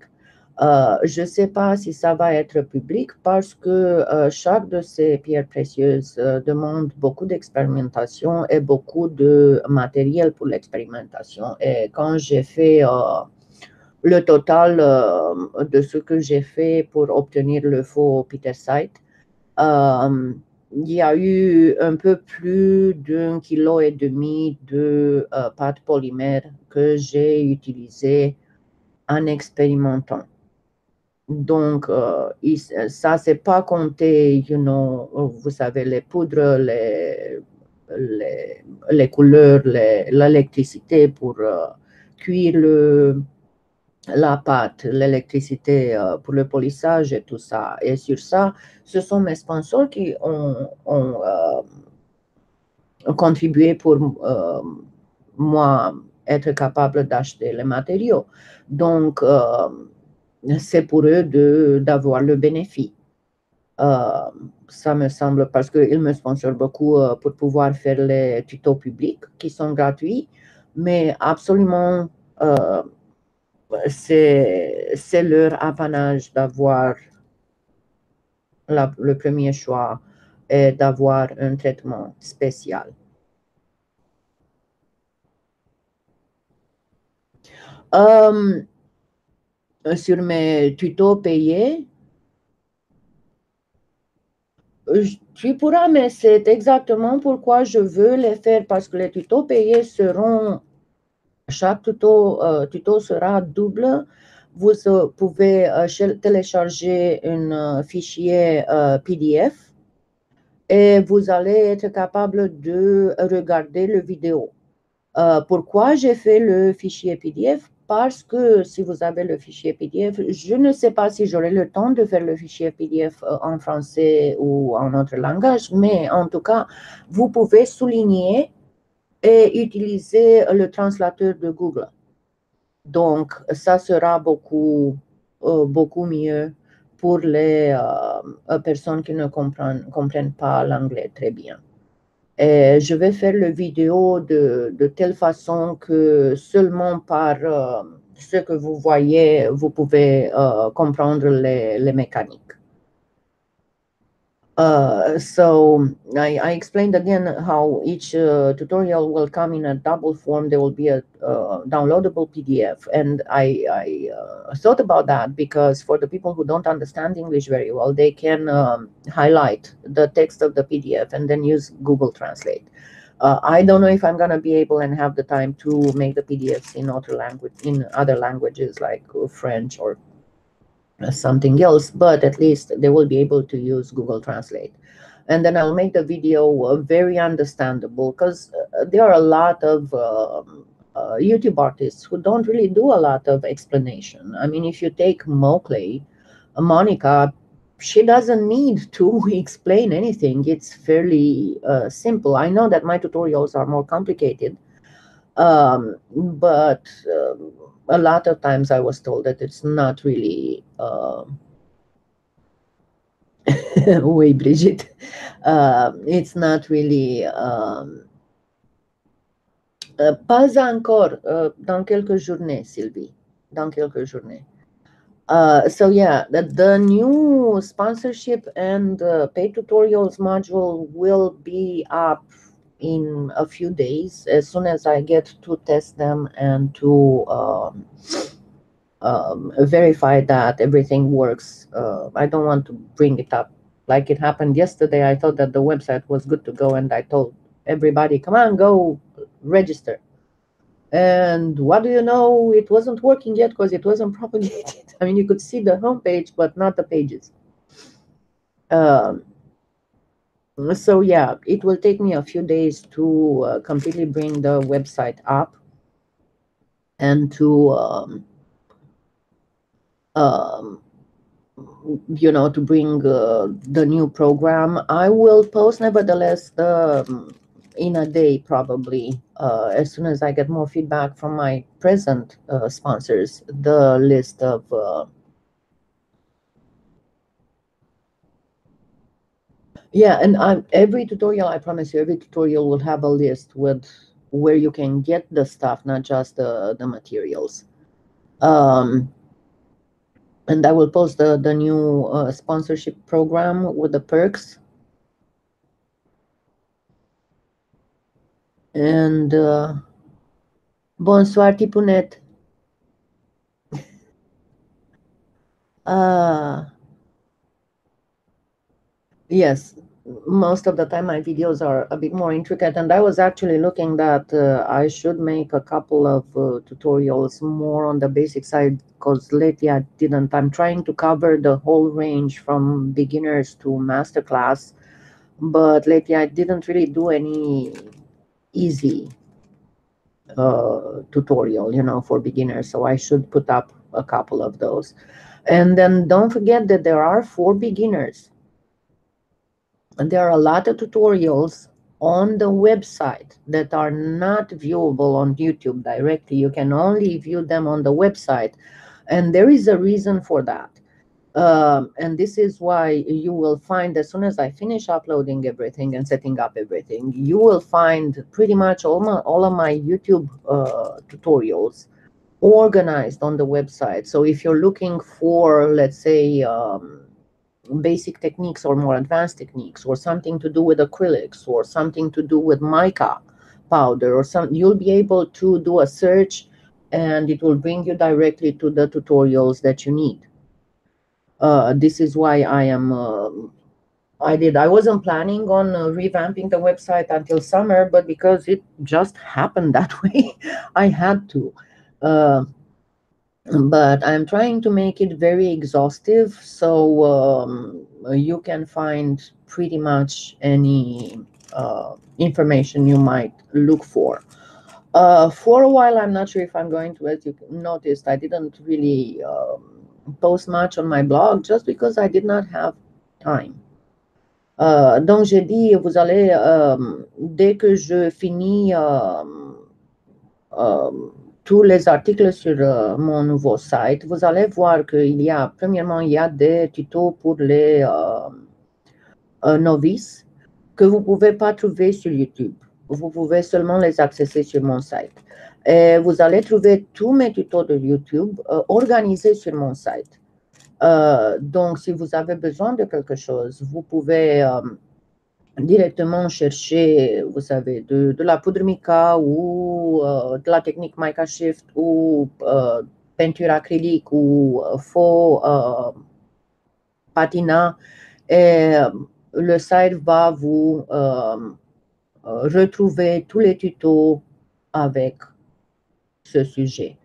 Je ne sais pas si ça va être public parce que chaque de ces pierres précieuses demande beaucoup d'expérimentation et beaucoup de matériel pour l'expérimentation. Et quand j'ai fait le total de ce que j'ai fait pour obtenir le faux Petersite, il y a eu un peu plus d'1,5 kg de pâte polymère que j'ai utilisé en expérimentant. Donc, ça, c'est pas compté, vous savez, les poudres, les couleurs, l'électricité pour cuire la pâte, l'électricité pour le polissage et tout ça. Et sur ça, ce sont mes sponsors qui ont contribué pour moi être capable d'acheter les matériaux. Donc, c'est pour eux d'avoir le bénéfice. Ça me semble parce qu'ils me sponsorent beaucoup pour pouvoir faire les tutos publics qui sont gratuits, mais absolument, c'est leur apanage d'avoir le premier choix et d'avoir un traitement spécial. Sur mes tutos payés, tu pourras, mais c'est exactement pourquoi je veux les faire, parce que les tutos payés seront, chaque tuto sera double. Vous pouvez télécharger un fichier PDF et vous allez être capable de regarder le vidéo. Pourquoi j'ai fait le fichier PDF? Parce que si vous avez le fichier PDF, je ne sais pas si j'aurai le temps de faire le fichier PDF en français ou en autre langage, mais en tout cas, vous pouvez souligner et utiliser le translateur de Google. Donc, ça sera beaucoup mieux pour les personnes qui ne comprennent pas l'anglais très bien. Et je vais faire le vidéo de telle façon que seulement par ce que vous voyez, vous pouvez comprendre les mécaniques. So I explained again how each tutorial will come in a double form. There will be a downloadable PDF. And I thought about that because for the people who don't understand English very well, they can highlight the text of the PDF and then use Google Translate. I don't know if I'm going to be able and have the time to make the PDFs in other languages like French or something else, but at least they will be able to use Google Translate. And then I'll make the video very understandable because there are a lot of YouTube artists who don't really do a lot of explanation. I mean, if you take Monica, she doesn't need to explain anything. It's fairly simple. I know that my tutorials are more complicated, but a lot of times I was told that it's not really oui, Brigitte, it's not really pas encore, dans quelques journées, Sylvie, dans quelques journées. So yeah, the new sponsorship and paid tutorials module will be up in a few days as soon as I get to test them and to verify that everything works. I don't want to bring it up like it happened yesterday. I thought that the website was good to go, and I told everybody, come on, go register. And what do you know? It wasn't working yet because it wasn't propagated. I mean, you could see the homepage, but not the pages. So yeah, it will take me a few days to completely bring the website up and to to bring the new program. I will post nevertheless in a day, probably as soon as I get more feedback from my present sponsors, the list of yeah, and every tutorial, I promise you, every tutorial will have a list with where you can get the stuff, not just the materials. And I will post the new sponsorship program with the perks. And bonsoir, Tipunet. Yes, most of the time my videos are a bit more intricate, and I was actually looking that I should make a couple of tutorials more on the basic side, because lately I didn't. I'm trying to cover the whole range from beginners to masterclass, but lately I didn't really do any easy tutorial, for beginners, so I should put up a couple of those. And then don't forget that there are for beginners. And there are a lot of tutorials on the website that are not viewable on YouTube directly. You can only view them on the website. And there is a reason for that. And this is why you will find, as soon as I finish uploading everything and setting up everything, you will find pretty much all of my YouTube tutorials organized on the website. So if you're looking for, let's say, basic techniques or more advanced techniques, or something to do with acrylics, or something to do with mica powder, or you'll be able to do a search and it will bring you directly to the tutorials that you need. This is why I wasn't planning on revamping the website until summer, but because it just happened that way, I had to. But I'm trying to make it very exhaustive, so you can find pretty much any information you might look for. For a while, I'm not sure if I'm going to, as you noticed, I didn't really post much on my blog just because I did not have time. Donc j'ai dit, vous allez, dès que je finis tous les articles sur mon nouveau site, vous allez voir qu'il y a, premièrement, il y a des tutos pour les novices que vous ne pouvez pas trouver sur YouTube. Vous pouvez seulement les accéder sur mon site. Et vous allez trouver tous mes tutos de YouTube organisés sur mon site. Donc, si vous avez besoin de quelque chose, vous pouvez directement chercher, vous savez, de la poudre mica ou de la technique mica shift ou peinture acrylique ou faux patina, et le site va vous retrouver tous les tutos avec ce sujet.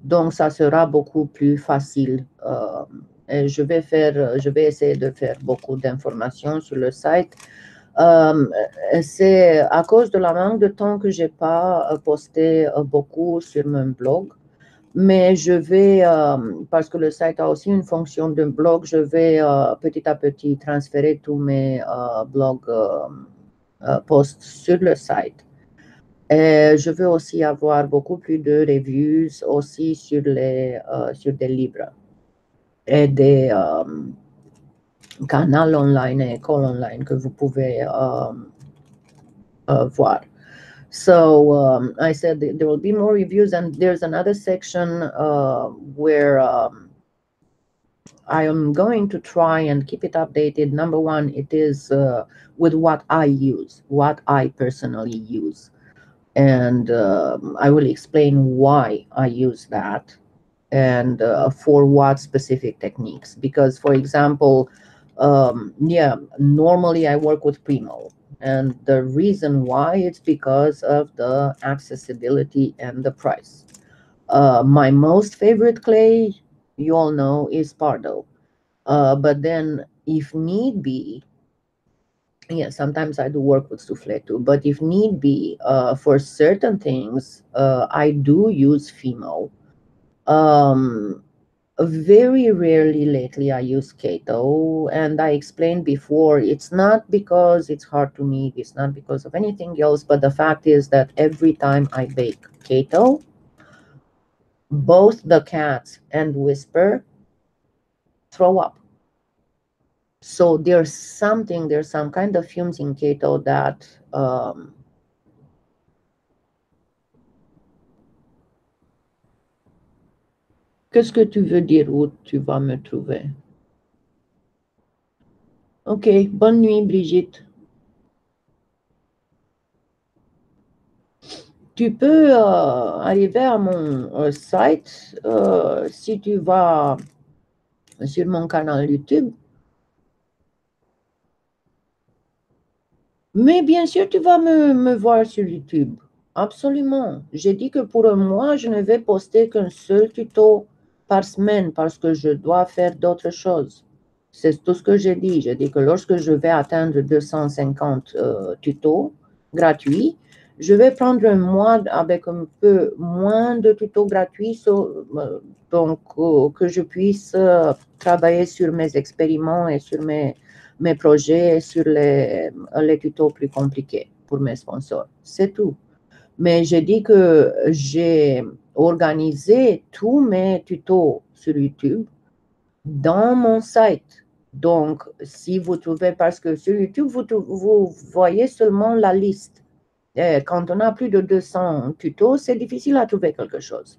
Donc, ça sera beaucoup plus facile. Et je vais essayer de faire beaucoup d'informations sur le site. C'est à cause de la manque de temps que j'ai pas posté beaucoup sur mon blog, mais je vais, parce que le site a aussi une fonction de blog, je vais petit à petit transférer tous mes blog posts sur le site. Et je veux aussi avoir beaucoup plus de reviews aussi sur des livres et des canaux online et écoles online que vous pouvez voir. So I said there will be more reviews, and there's another section where I am going to try and keep it updated. Number one, it is with what I use, what I personally use. And I will explain why I use that and for what specific techniques. Because, for example, Yeah, normally I work with Primo. And the reason why it's because of the accessibility and the price. My most favorite clay, you all know, is Pardo. But then if need be, yeah, sometimes I do work with souffle too, but if need be, for certain things, I do use Fimo. Um, Very rarely lately I use keto, and I explained before, it's not because it's hard to knead, it's not because of anything else, but the fact is that every time I bake keto, both the cats and Whisper throw up. So there's some kind of fumes in keto that qu'est-ce que tu veux dire où tu vas me trouver? Ok, bonne nuit Brigitte. Tu peux arriver à mon site si tu vas sur mon canal YouTube. Mais bien sûr, tu vas me voir sur YouTube. Absolument. J'ai dit que pour un mois, je ne vais poster qu'un seul tuto par semaine parce que je dois faire d'autres choses. C'est tout ce que j'ai dit. J'ai dit que lorsque je vais atteindre 250 tutos gratuits, je vais prendre un mois avec un peu moins de tutos gratuits, donc que je puisse travailler sur mes expériments et sur mes projets, sur les tutos plus compliqués pour mes sponsors. C'est tout. Mais j'ai dit que j'ai organisé tous mes tutos sur YouTube dans mon site. Donc, si vous trouvez, parce que sur YouTube, vous voyez seulement la liste. Et quand on a plus de 200 tutos, c'est difficile à trouver quelque chose.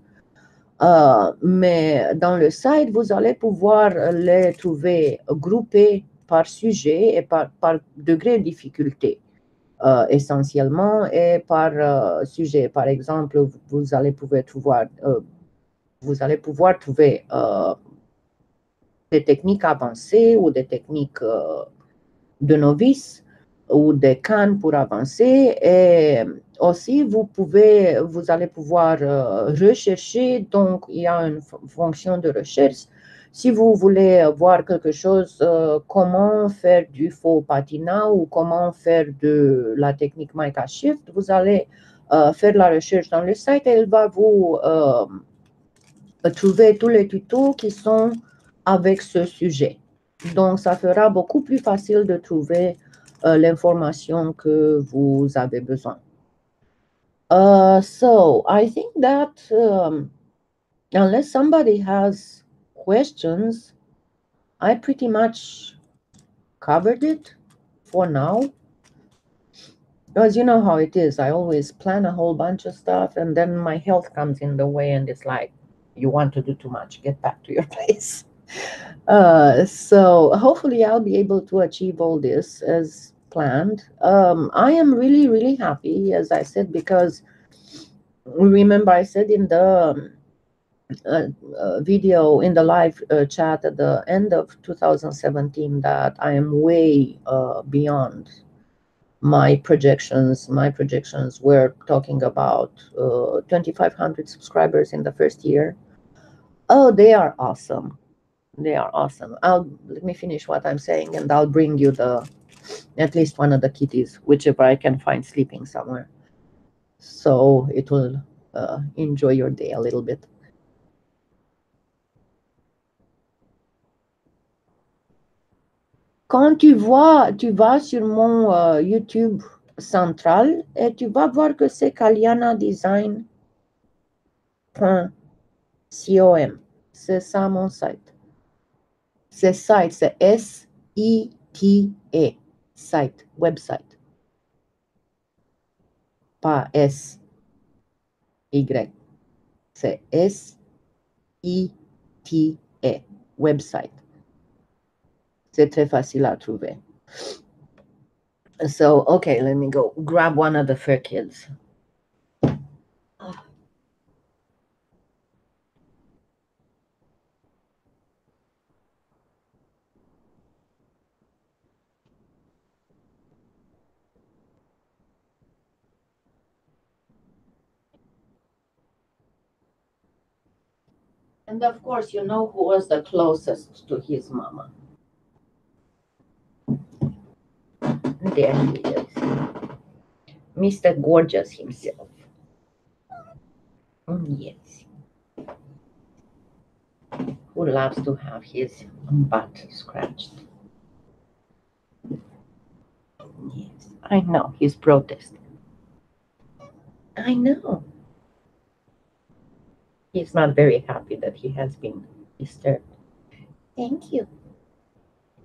Mais dans le site, vous allez pouvoir les trouver groupés par sujet et par degré de difficulté. Essentiellement, et par sujet. Par exemple, vous allez pouvoir trouver des techniques avancées ou des techniques de novices ou des cannes pour avancer. Et aussi, vous allez pouvoir rechercher. Donc, il y a une fonction de recherche. Si vous voulez voir quelque chose, comment faire du faux patinat ou comment faire de la technique Mica Shift, vous allez faire la recherche dans le site et elle va vous trouver tous les tutos qui sont avec ce sujet. Donc, ça fera beaucoup plus facile de trouver l'information que vous avez besoin. So, I think that unless somebody has questions, I pretty much covered it for now. Because you know how it is. I always plan a whole bunch of stuff and then my health comes in the way and it's like, you want to do too much, get back to your place. So hopefully I'll be able to achieve all this as planned. I am really, really happy, as I said, because remember I said in the video, in the live chat at the end of 2017 that I am way beyond my projections. My projections were talking about 2,500 subscribers in the first year. Oh, they are awesome. They are awesome. Let me finish what I'm saying and I'll bring you at least one of the kitties, whichever I can find sleeping somewhere. So it will enjoy your day a little bit. Quand tu vas sur mon YouTube central et tu vas voir que c'est kalianadesign.com. C'est ça mon site. C'est site, c'est S-I-T-E, site, website. Pas S-Y. C'est S-I-T-E, website. C'est très facile à trouver. So, okay, let me go grab one of the fur kids. And of course, you know who was the closest to his mama. There he is. Mr. Gorgeous himself. Yes. Who loves to have his butt scratched. Yes, I know, he's protesting. I know. He's not very happy that he has been disturbed. Thank you.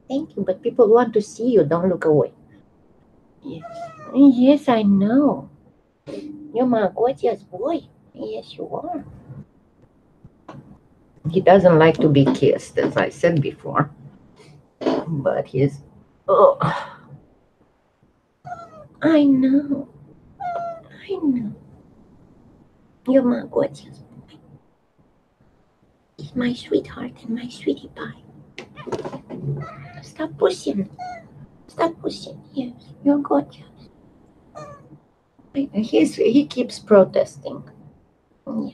Thank you, but people want to see you. Don't look away. Yes. Yes, I know. You're my gorgeous boy. Yes, you are. He doesn't like to be kissed, as I said before. But he's... Oh, I know. I know. You're my gorgeous boy. He's my sweetheart and my sweetie pie. Stop pushing. Stop pushing. Yes, you're gorgeous. He keeps protesting. Yeah.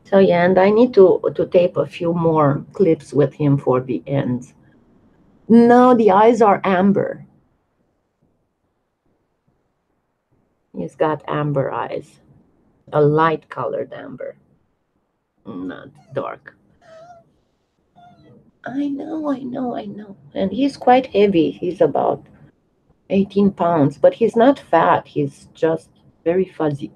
So yeah, and I need to tape a few more clips with him for the end. No, the eyes are amber. He's got amber eyes, a light colored amber, not dark. I know, I know, I know. And he's quite heavy. He's about 18 pounds, but he's not fat. He's just very fuzzy.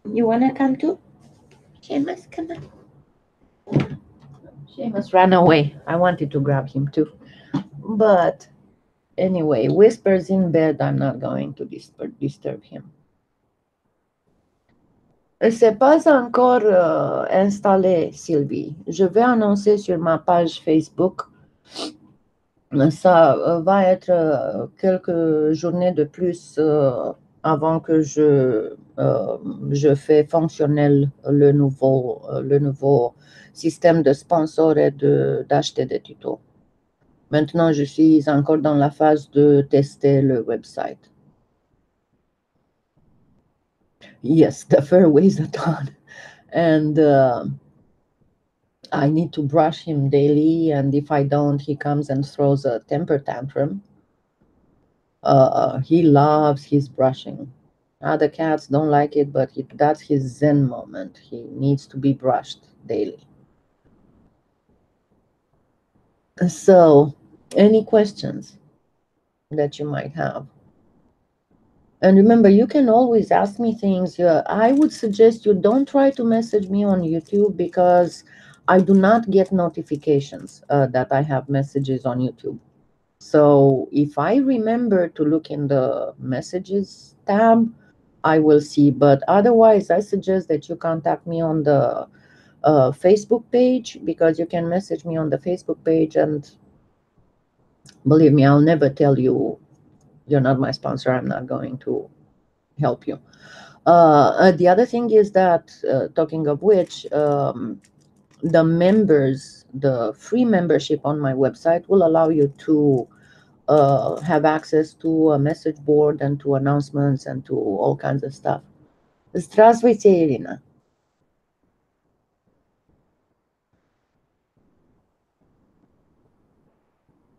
You wanna come too? Seamus, come on. Seamus ran away. I wanted to grab him too. But anyway, Whispers in bed, I'm not going to disturb him. C'est pas encore installé, Sylvie. Je vais annoncer sur ma page Facebook. Ça va être quelques journées de plus avant que je fais fonctionnel le nouveau système de sponsor et d'acheter des tutos. Maintenant, je suis encore dans la phase de tester le website. Yes, the fur weighs a ton. And I need to brush him daily, and if I don't, he comes and throws a temper tantrum. He loves his brushing. Other cats don't like it, but that's his zen moment. He needs to be brushed daily. So, any questions that you might have? And remember, you can always ask me things. I would suggest you don't try to message me on YouTube because I do not get notifications that I have messages on YouTube. So if I remember to look in the messages tab, I will see. But otherwise, I suggest that you contact me on the Facebook page, because you can message me on the Facebook page, and believe me, I'll never tell you you're not my sponsor. I'm not going to help you. The other thing is that, talking of which, the members, the free membership on my website will allow you to have access to a message board and to announcements and to all kinds of stuff. Здравствуйте, Irina.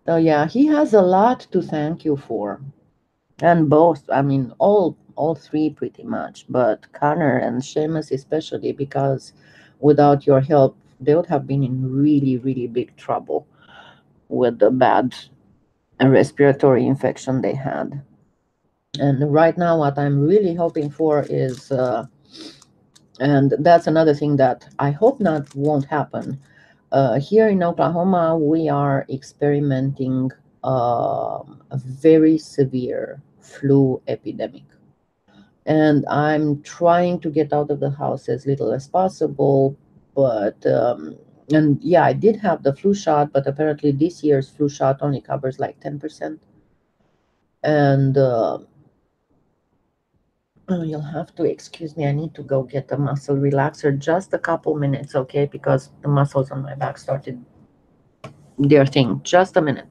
So yeah, he has a lot to thank you for. And both, I mean, all three pretty much, but Connor and Seamus especially, because without your help, they would have been in really, really big trouble with the bad respiratory infection they had. And right now, what I'm really hoping for is, and that's another thing that I hope won't happen. Here in Oklahoma, we are experimenting a very severe flu epidemic. And I'm trying to get out of the house as little as possible. But, and yeah, I did have the flu shot, but apparently this year's flu shot only covers like 10%. And you'll have to excuse me. I need to go get a muscle relaxer. Just a couple minutes, okay? Because the muscles on my back started their thing. Just a minute.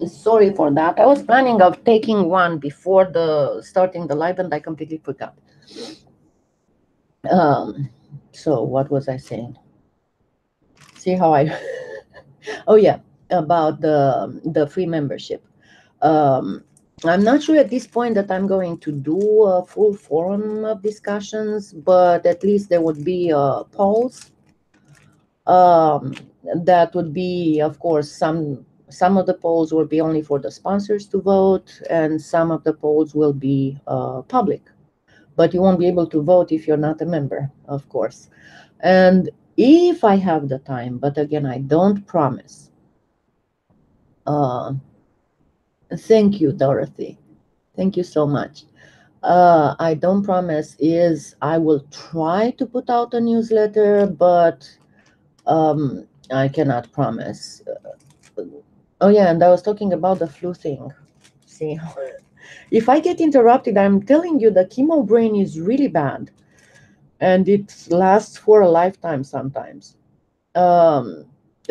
Sorry for that. I was planning of taking one before the starting the live, and I completely forgot. So what was I saying? See how I oh yeah, about the free membership. I'm not sure at this point that I'm going to do a full forum of discussions, but at least there would be polls. That would be, of course, some of the polls will be only for the sponsors to vote, and some of the polls will be public. But you won't be able to vote if you're not a member, of course. And if I have the time, but again, I don't promise. Thank you, Dorothy. Thank you so much. I don't promise is I will try to put out a newsletter, but I cannot promise. Oh yeah, and I was talking about the flu thing. See, if I get interrupted, I'm telling you the chemo brain is really bad, and it lasts for a lifetime sometimes.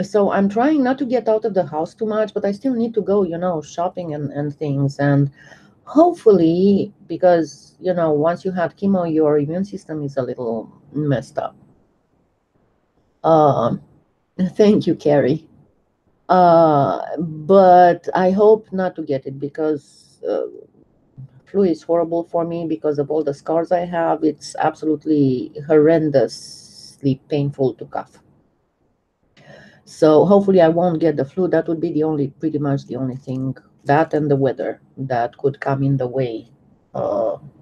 So I'm trying not to get out of the house too much, but I still need to go, shopping and things. And hopefully, because, once you had chemo, your immune system is a little messed up. Thank you, Carrie. But I hope not to get it because flu is horrible for me because of all the scars I have. It's absolutely horrendously painful to cough. So hopefully I won't get the flu. That would be pretty much the only thing, that and the weather, that could come in the way,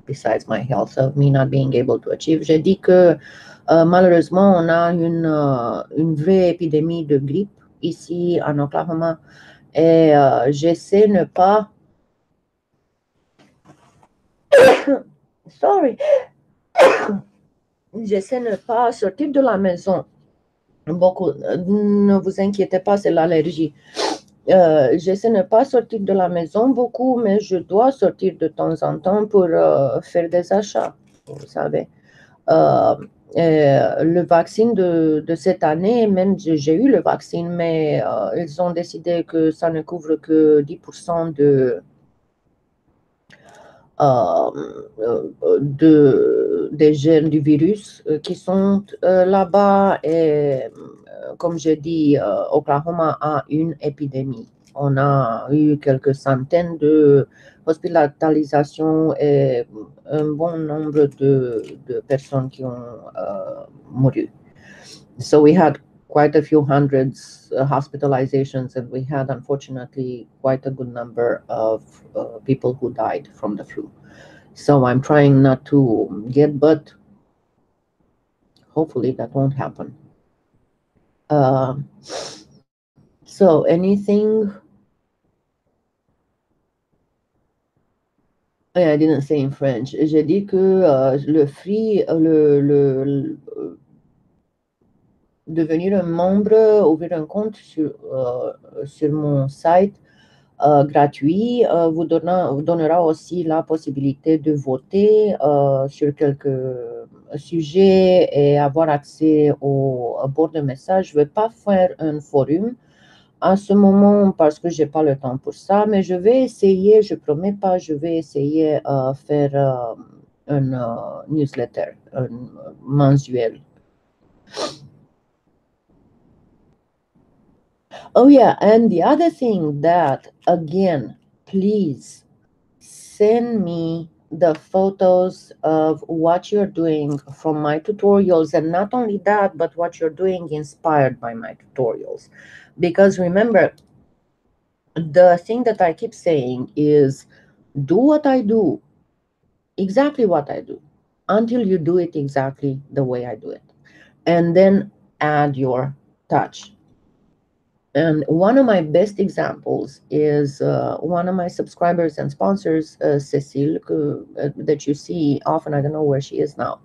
besides my health, of me not being able to achieve. J'ai dit que malheureusement, on a une vraie épidémie de grippe ici en Oklahoma et j'essaie ne pas... Sorry. J'essaie ne pas sortir de la maison. Beaucoup, ne vous inquiétez pas, c'est l'allergie. J'essaie de ne pas sortir de la maison beaucoup, mais je dois sortir de temps en temps pour faire des achats, vous savez. Le vaccin de cette année, même j'ai eu le vaccin, mais ils ont décidé que ça ne couvre que 10% des gènes du virus qui sont là-bas. Et comme j'ai dit, Oklahoma a une épidémie. On a eu quelques centaines de hospitalisations et un bon nombre de personnes qui ont mouru. So we had quite a few hundreds hospitalizations, and we had, unfortunately, quite a good number of people who died from the flu. So I'm trying not to get, but hopefully that won't happen. So anything? I didn't say in French. J'ai dit que devenir un membre, ouvrir un compte sur mon site gratuit vous donnera aussi la possibilité de voter sur quelques sujets et avoir accès au bord de message. Je ne vais pas faire un forum à ce moment parce que je n'ai pas le temps pour ça, mais je vais essayer, je ne promets pas, je vais essayer faire un newsletter, un mensuel. Oh yeah, and the other thing that, again, please send me the photos of what you're doing from my tutorials, and not only that, but what you're doing inspired by my tutorials. Because remember, the thing that I keep saying is do what I do, exactly what I do, until you do it exactly the way I do it. And then add your touch. And one of my best examples is one of my subscribers and sponsors, Cecile, that you see often. I don't know where she is now.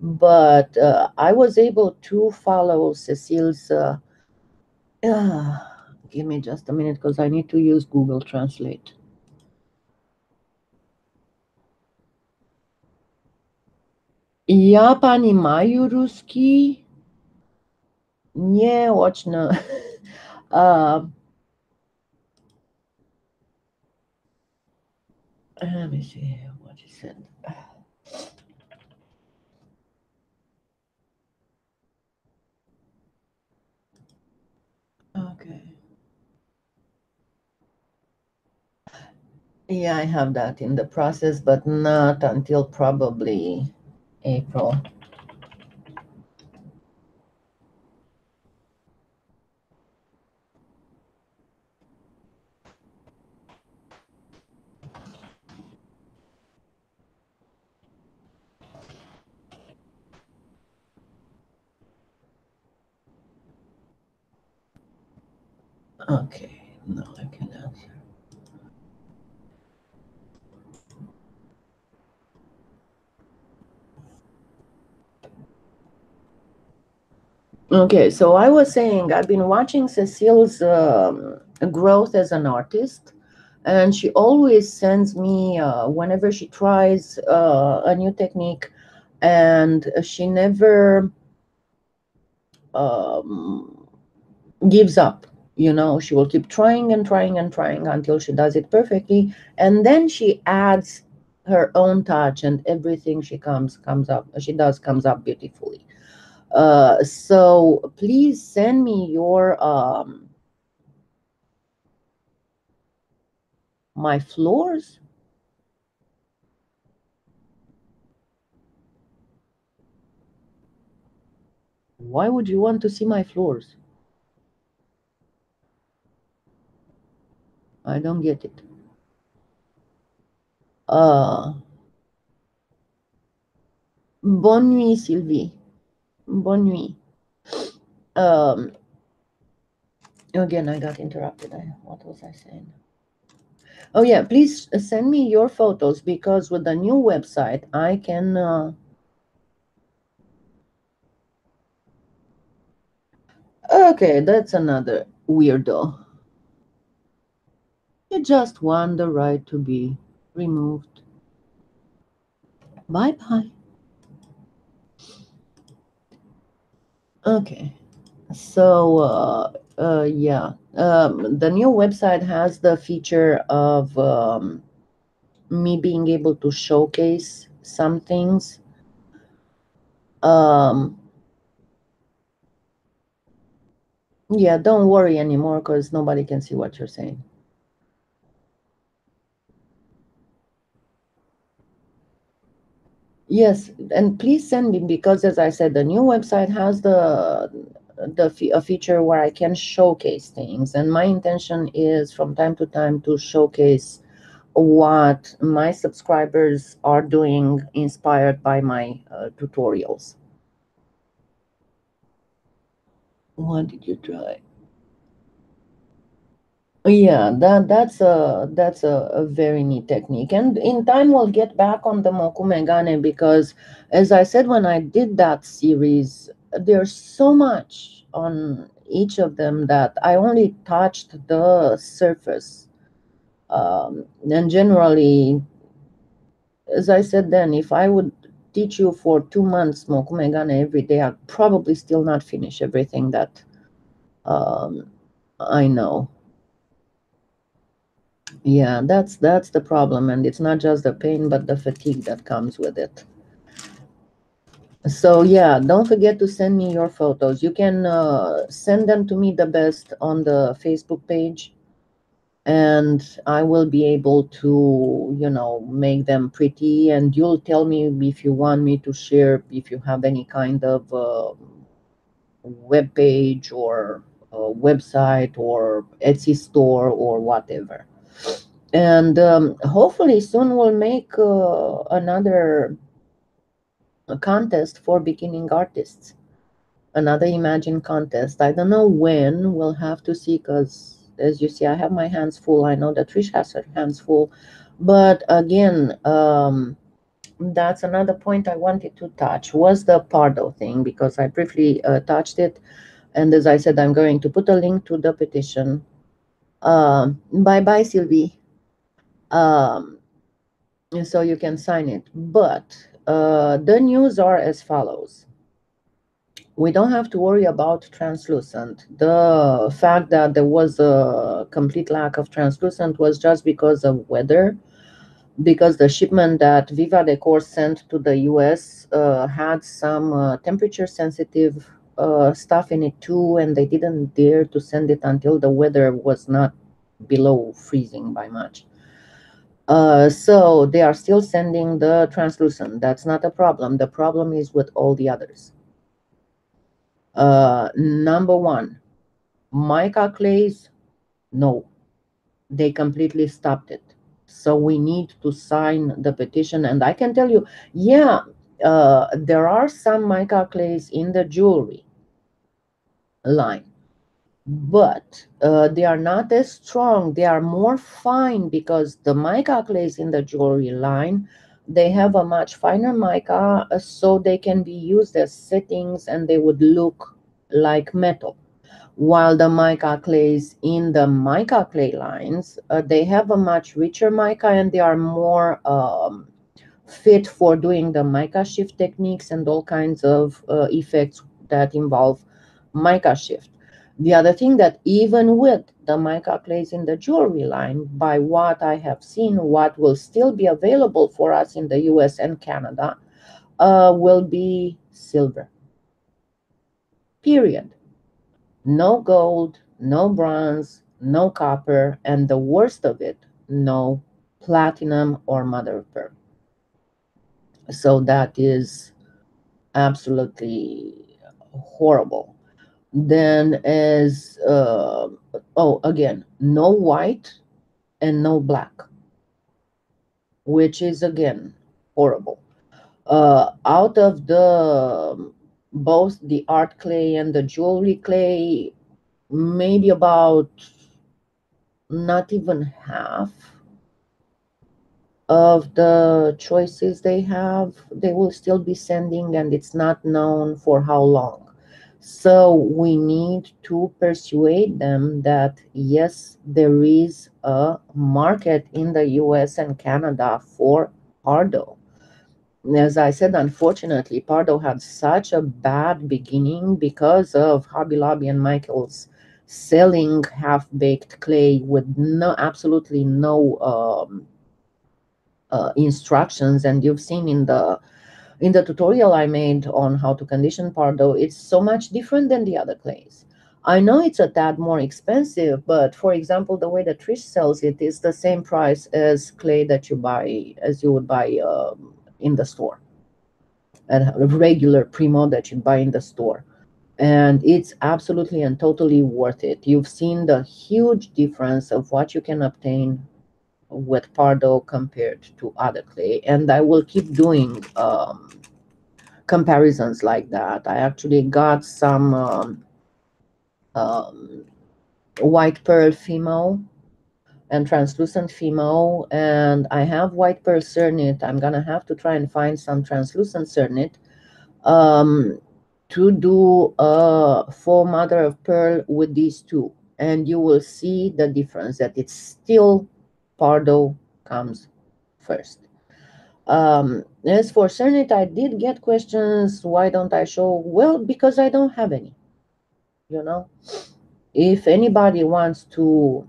But I was able to follow Cecile's... give me just a minute because I need to use Google Translate. Ja понимаю русский. Не очень. Let me see what she said. Okay. Yeah, I have that in the process, but not until probably April. Okay, no, I can answer. Okay, so I was saying I've been watching Cecile's growth as an artist, and she always sends me whenever she tries a new technique, and she never um, gives up. You know, she will keep trying and trying and trying until she does it perfectly, and then she adds her own touch, and everything she does comes up beautifully. So please send me your my floors. Why would you want to see my floors? I don't get it. Uh, Bonne nuit, Sylvie. Bonne nuit. Um, Again, I got interrupted. What was I saying? Oh yeah, please send me your photos because with the new website, I can. Okay, that's another weirdo. You just want the right to be removed. Bye bye. Okay. So, yeah, the new website has the feature of me being able to showcase some things. Um, yeah, don't worry anymore because nobody can see what you're saying. Yes, and please send me because, as I said, the new website has a feature where I can showcase things, and my intention is from time to time to showcase what my subscribers are doing inspired by my tutorials. What did you try? Yeah, that's a very neat technique. And in time we'll get back on the Mokumegane because as I said when I did that series, there's so much on each of them that I only touched the surface. And generally, as I said then, if I would teach you for 2 months Mokumegane every day, I'd probably still not finish everything that um, I know. Yeah, that's the problem, and it's not just the pain, but the fatigue that comes with it. So yeah, don't forget to send me your photos. You can send them to me the best on the Facebook page, and I will be able to, make them pretty. And you'll tell me if you want me to share, if you have any kind of web page or website or Etsy store or whatever. And hopefully soon we'll make another contest for beginning artists, another Imagine contest. I don't know when. We'll have to see because, as you see, I have my hands full. I know that Trish has her hands full. But again, that's another point I wanted to touch was the Pardo thing because I briefly touched it. And as I said, I'm going to put a link to the petition. Bye bye, Sylvie. Um, so you can sign it. But the news are as follows. We don't have to worry about translucent. The fact that there was a complete lack of translucent was just because of weather. because the shipment that Viva Decor sent to the US had some temperature sensitive stuff in it too, and they didn't dare to send it until the weather was not below freezing by much. So they are still sending the translucent. That's not a problem. The problem is with all the others. Number one, mica clays, no, they completely stopped it. So we need to sign the petition. And I can tell you, yeah, there are some mica clays in the jewelry line, but they are not as strong. They are more fine because the mica clays in the jewelry line, they have a much finer mica, so they can be used as settings and they would look like metal. While the mica clays in the mica clay lines, they have a much richer mica and they are more fit for doing the mica shift techniques and all kinds of effects that involve mica shift. The other thing that even with the mica clays in the jewelry line, by what I have seen, what will still be available for us in the US and Canada will be silver. Period. No gold, no bronze, no copper, and the worst of it, no platinum or mother of pearl. So that is absolutely horrible. Then as again, no white and no black, which is again horrible. Out of the both the art clay and the jewelry clay, maybe about not even half of the choices they have, they will still be sending, and it's not known for how long. So we need to persuade them that yes, there is a market in the US and Canada for Pardo. As I said, unfortunately, Pardo had such a bad beginning because of Hobby Lobby and Michael's selling half-baked clay with absolutely no instructions. And you've seen in the tutorial I made on how to condition Pardo, it's so much different than the other clays. I know it's a tad more expensive, but for example, the way that Trish sells it is the same price as clay that you buy, as you would buy in the store, a regular Primo that you buy in the store. And it's absolutely and totally worth it. You've seen the huge difference of what you can obtain with Pardo compared to other clay, and I will keep doing comparisons like that. I actually got some um, white pearl Fimo and translucent Fimo, and I have white pearl Cernit. I'm gonna have to try and find some translucent Cernit to do a full mother of pearl with these two, and you will see the difference, that it's still Pardo comes first. As for Cernit, I did get questions, why don't I show? Well, because I don't have any, you know. If anybody wants to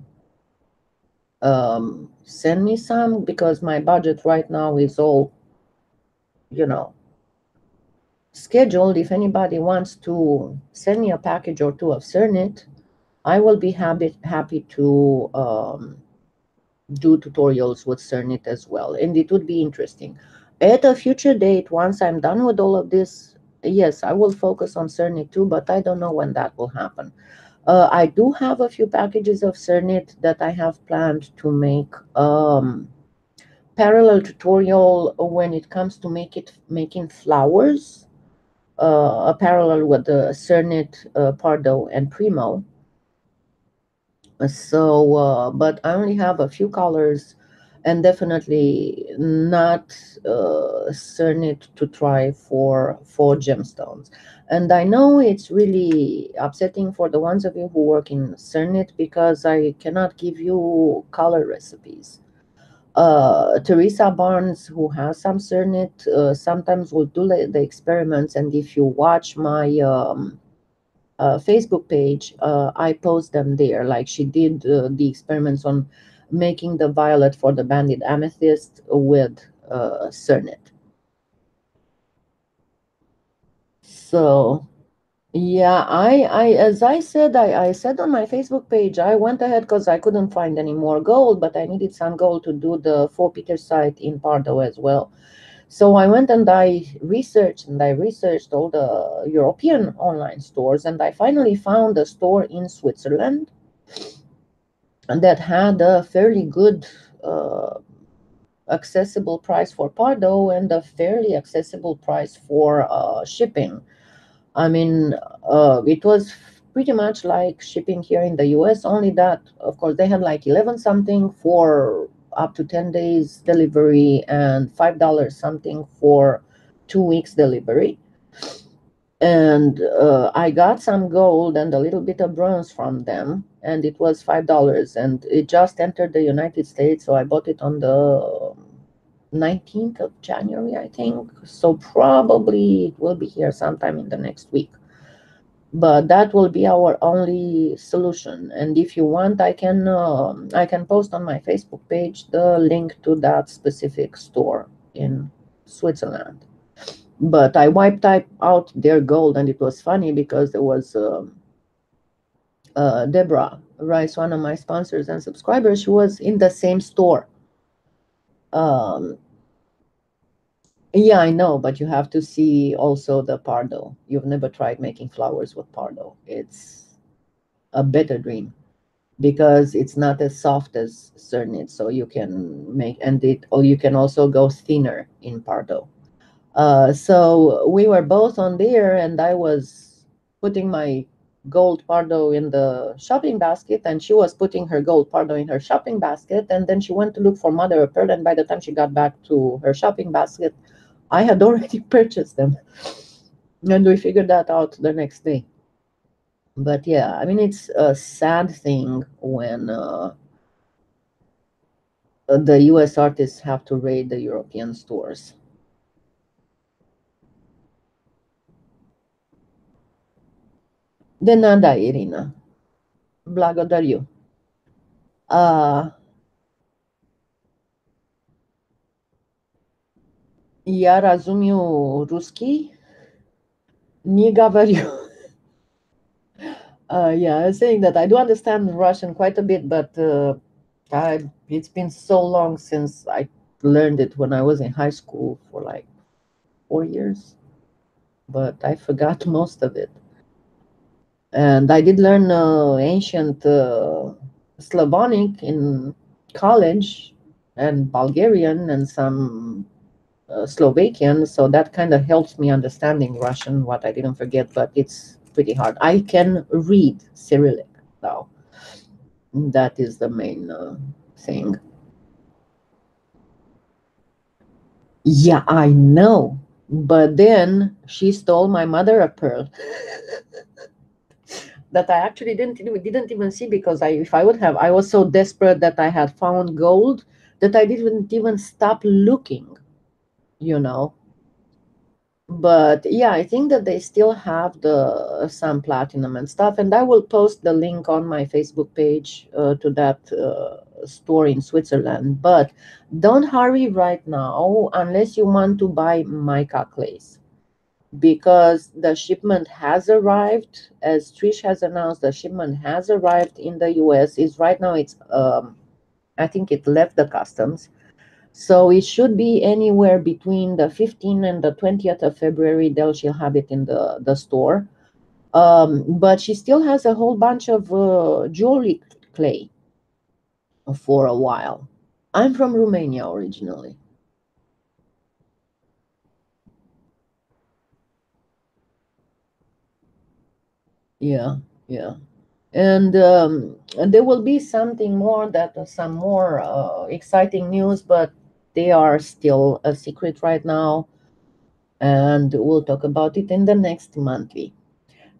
send me some, because my budget right now is all, you know, scheduled. If anybody wants to send me a package or two of Cernit, I will be happy to do tutorials with Cernit as well, and it would be interesting. At a future date, once I'm done with all of this, yes, I will focus on Cernit too, but I don't know when that will happen. I do have a few packages of Cernit that I have planned to make parallel tutorial when it comes to making flowers, a parallel with the Cernit, Pardo, and Primo. So, but I only have a few colors, and definitely not Cernit to try for gemstones. And I know it's really upsetting for the ones of you who work in Cernit, because I cannot give you color recipes. Teresa Barnes, who has some Cernit, sometimes will do the experiments, and if you watch my Facebook page, I post them there. Like she did the experiments on making the violet for the banded amethyst with Cernit. So yeah, as I said, I said on my Facebook page, I went ahead because I couldn't find any more gold, but I needed some gold to do the Fort Peter site in Pardo as well. So I went and I researched all the European online stores, and I finally found a store in Switzerland that had a fairly good accessible price for Pardo and a fairly accessible price for shipping. I mean, it was pretty much like shipping here in the US, only that, of course, they had like 11 something for up to 10 days delivery and $5 something for 2 weeks delivery. And I got some gold and a little bit of bronze from them, and it was $5. And it just entered the United States, so I bought it on the 19th of January, I think. So probably it will be here sometime in the next week. But that will be our only solution. And if you want, I can post on my Facebook page the link to that specific store in Switzerland. But I wiped out their gold, and it was funny because there was Deborah Rice, one of my sponsors and subscribers. She was in the same store. Yeah, I know, but you have to see also the Pardo. You've never tried making flowers with Pardo. It's a better dream because it's not as soft as Cernit, so you can make, or you can also go thinner in Pardo. So we were both on there, and I was putting my gold Pardo in the shopping basket, and she was putting her gold Pardo in her shopping basket, and then she went to look for mother of pearl, and by the time she got back to her shopping basket, I had already purchased them. And we figured that out the next day. But yeah, I mean, it's a sad thing when the US artists have to raid the European stores. De nada, Irina. Благодарю. Я разумею русский, не говорю. Yeah, I was saying that I do understand Russian quite a bit, but it's been so long since I learned it when I was in high school for like 4 years, but I forgot most of it. And I did learn ancient Slavonic in college, and Bulgarian and some Slovakian, so that kind of helps me understanding Russian, what I didn't forget, but it's pretty hard. I can read Cyrillic, though. That is the main thing. Yeah, I know. But then she stole my mother of pearl that I actually didn't even see, because if I would have, I was so desperate that I had found gold that I didn't even stop looking, you know. But yeah, I think that they still have some platinum and stuff, and I will post the link on my Facebook page to that store in Switzerland. But don't hurry right now unless you want to buy mica clays, because the shipment has arrived. As Trish has announced, the shipment has arrived in the US. Is right now, it's I think it left the customs. So it should be anywhere between the 15th and the 20th of February. She'll have it in the store. But she still has a whole bunch of jewelry clay for a while. I'm from Romania originally. Yeah, yeah. And there will be something more, some more exciting news, but they are still a secret right now. And we'll talk about it in the next monthly.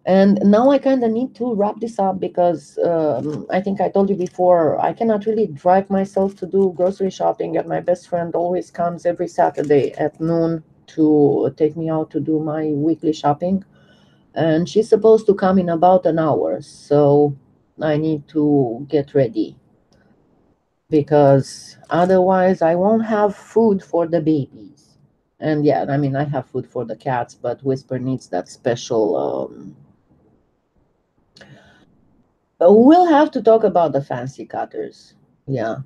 And now I kind of need to wrap this up because I think I told you before, I cannot really drive myself to do grocery shopping, and my best friend always comes every Saturday at noon to take me out to do my weekly shopping. And she's supposed to come in about an hour, so I need to get ready. because otherwise I won't have food for the babies. And yeah, I mean, I have food for the cats, but Whisper needs that special. We'll have to talk about the fancy cutters. Yeah.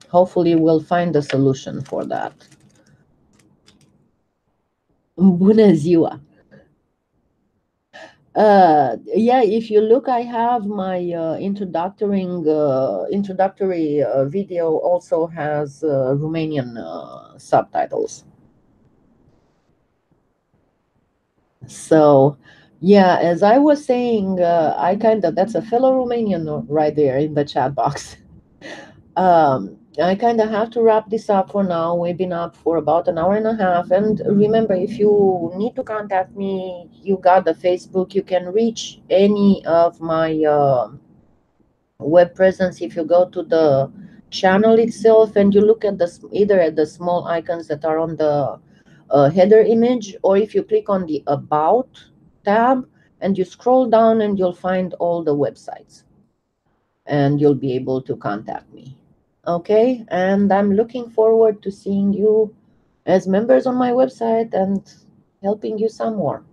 Hopefully, we'll find a solution for that. Bună ziua. Yeah, if you look, I have my introductory video also has Romanian subtitles. So, yeah, as I was saying, that's a fellow Romanian right there in the chat box. I kind of have to wrap this up for now. We've been up for about an hour and a half. And remember, if you need to contact me, you got the Facebook. You can reach any of my web presence if you go to the channel itself and you look at either at the small icons that are on the header image, or if you click on the About tab and you scroll down, and you'll find all the websites and you'll be able to contact me. Okay, and I'm looking forward to seeing you as members on my website and helping you some more.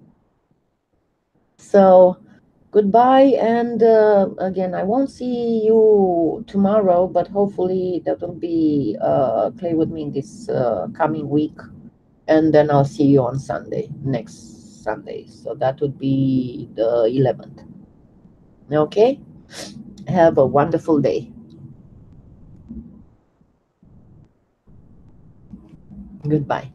So goodbye, and again, I won't see you tomorrow, but hopefully that will be Play With Me this coming week, and then I'll see you on Sunday, next Sunday. So that would be the 11th. Okay, have a wonderful day. Goodbye.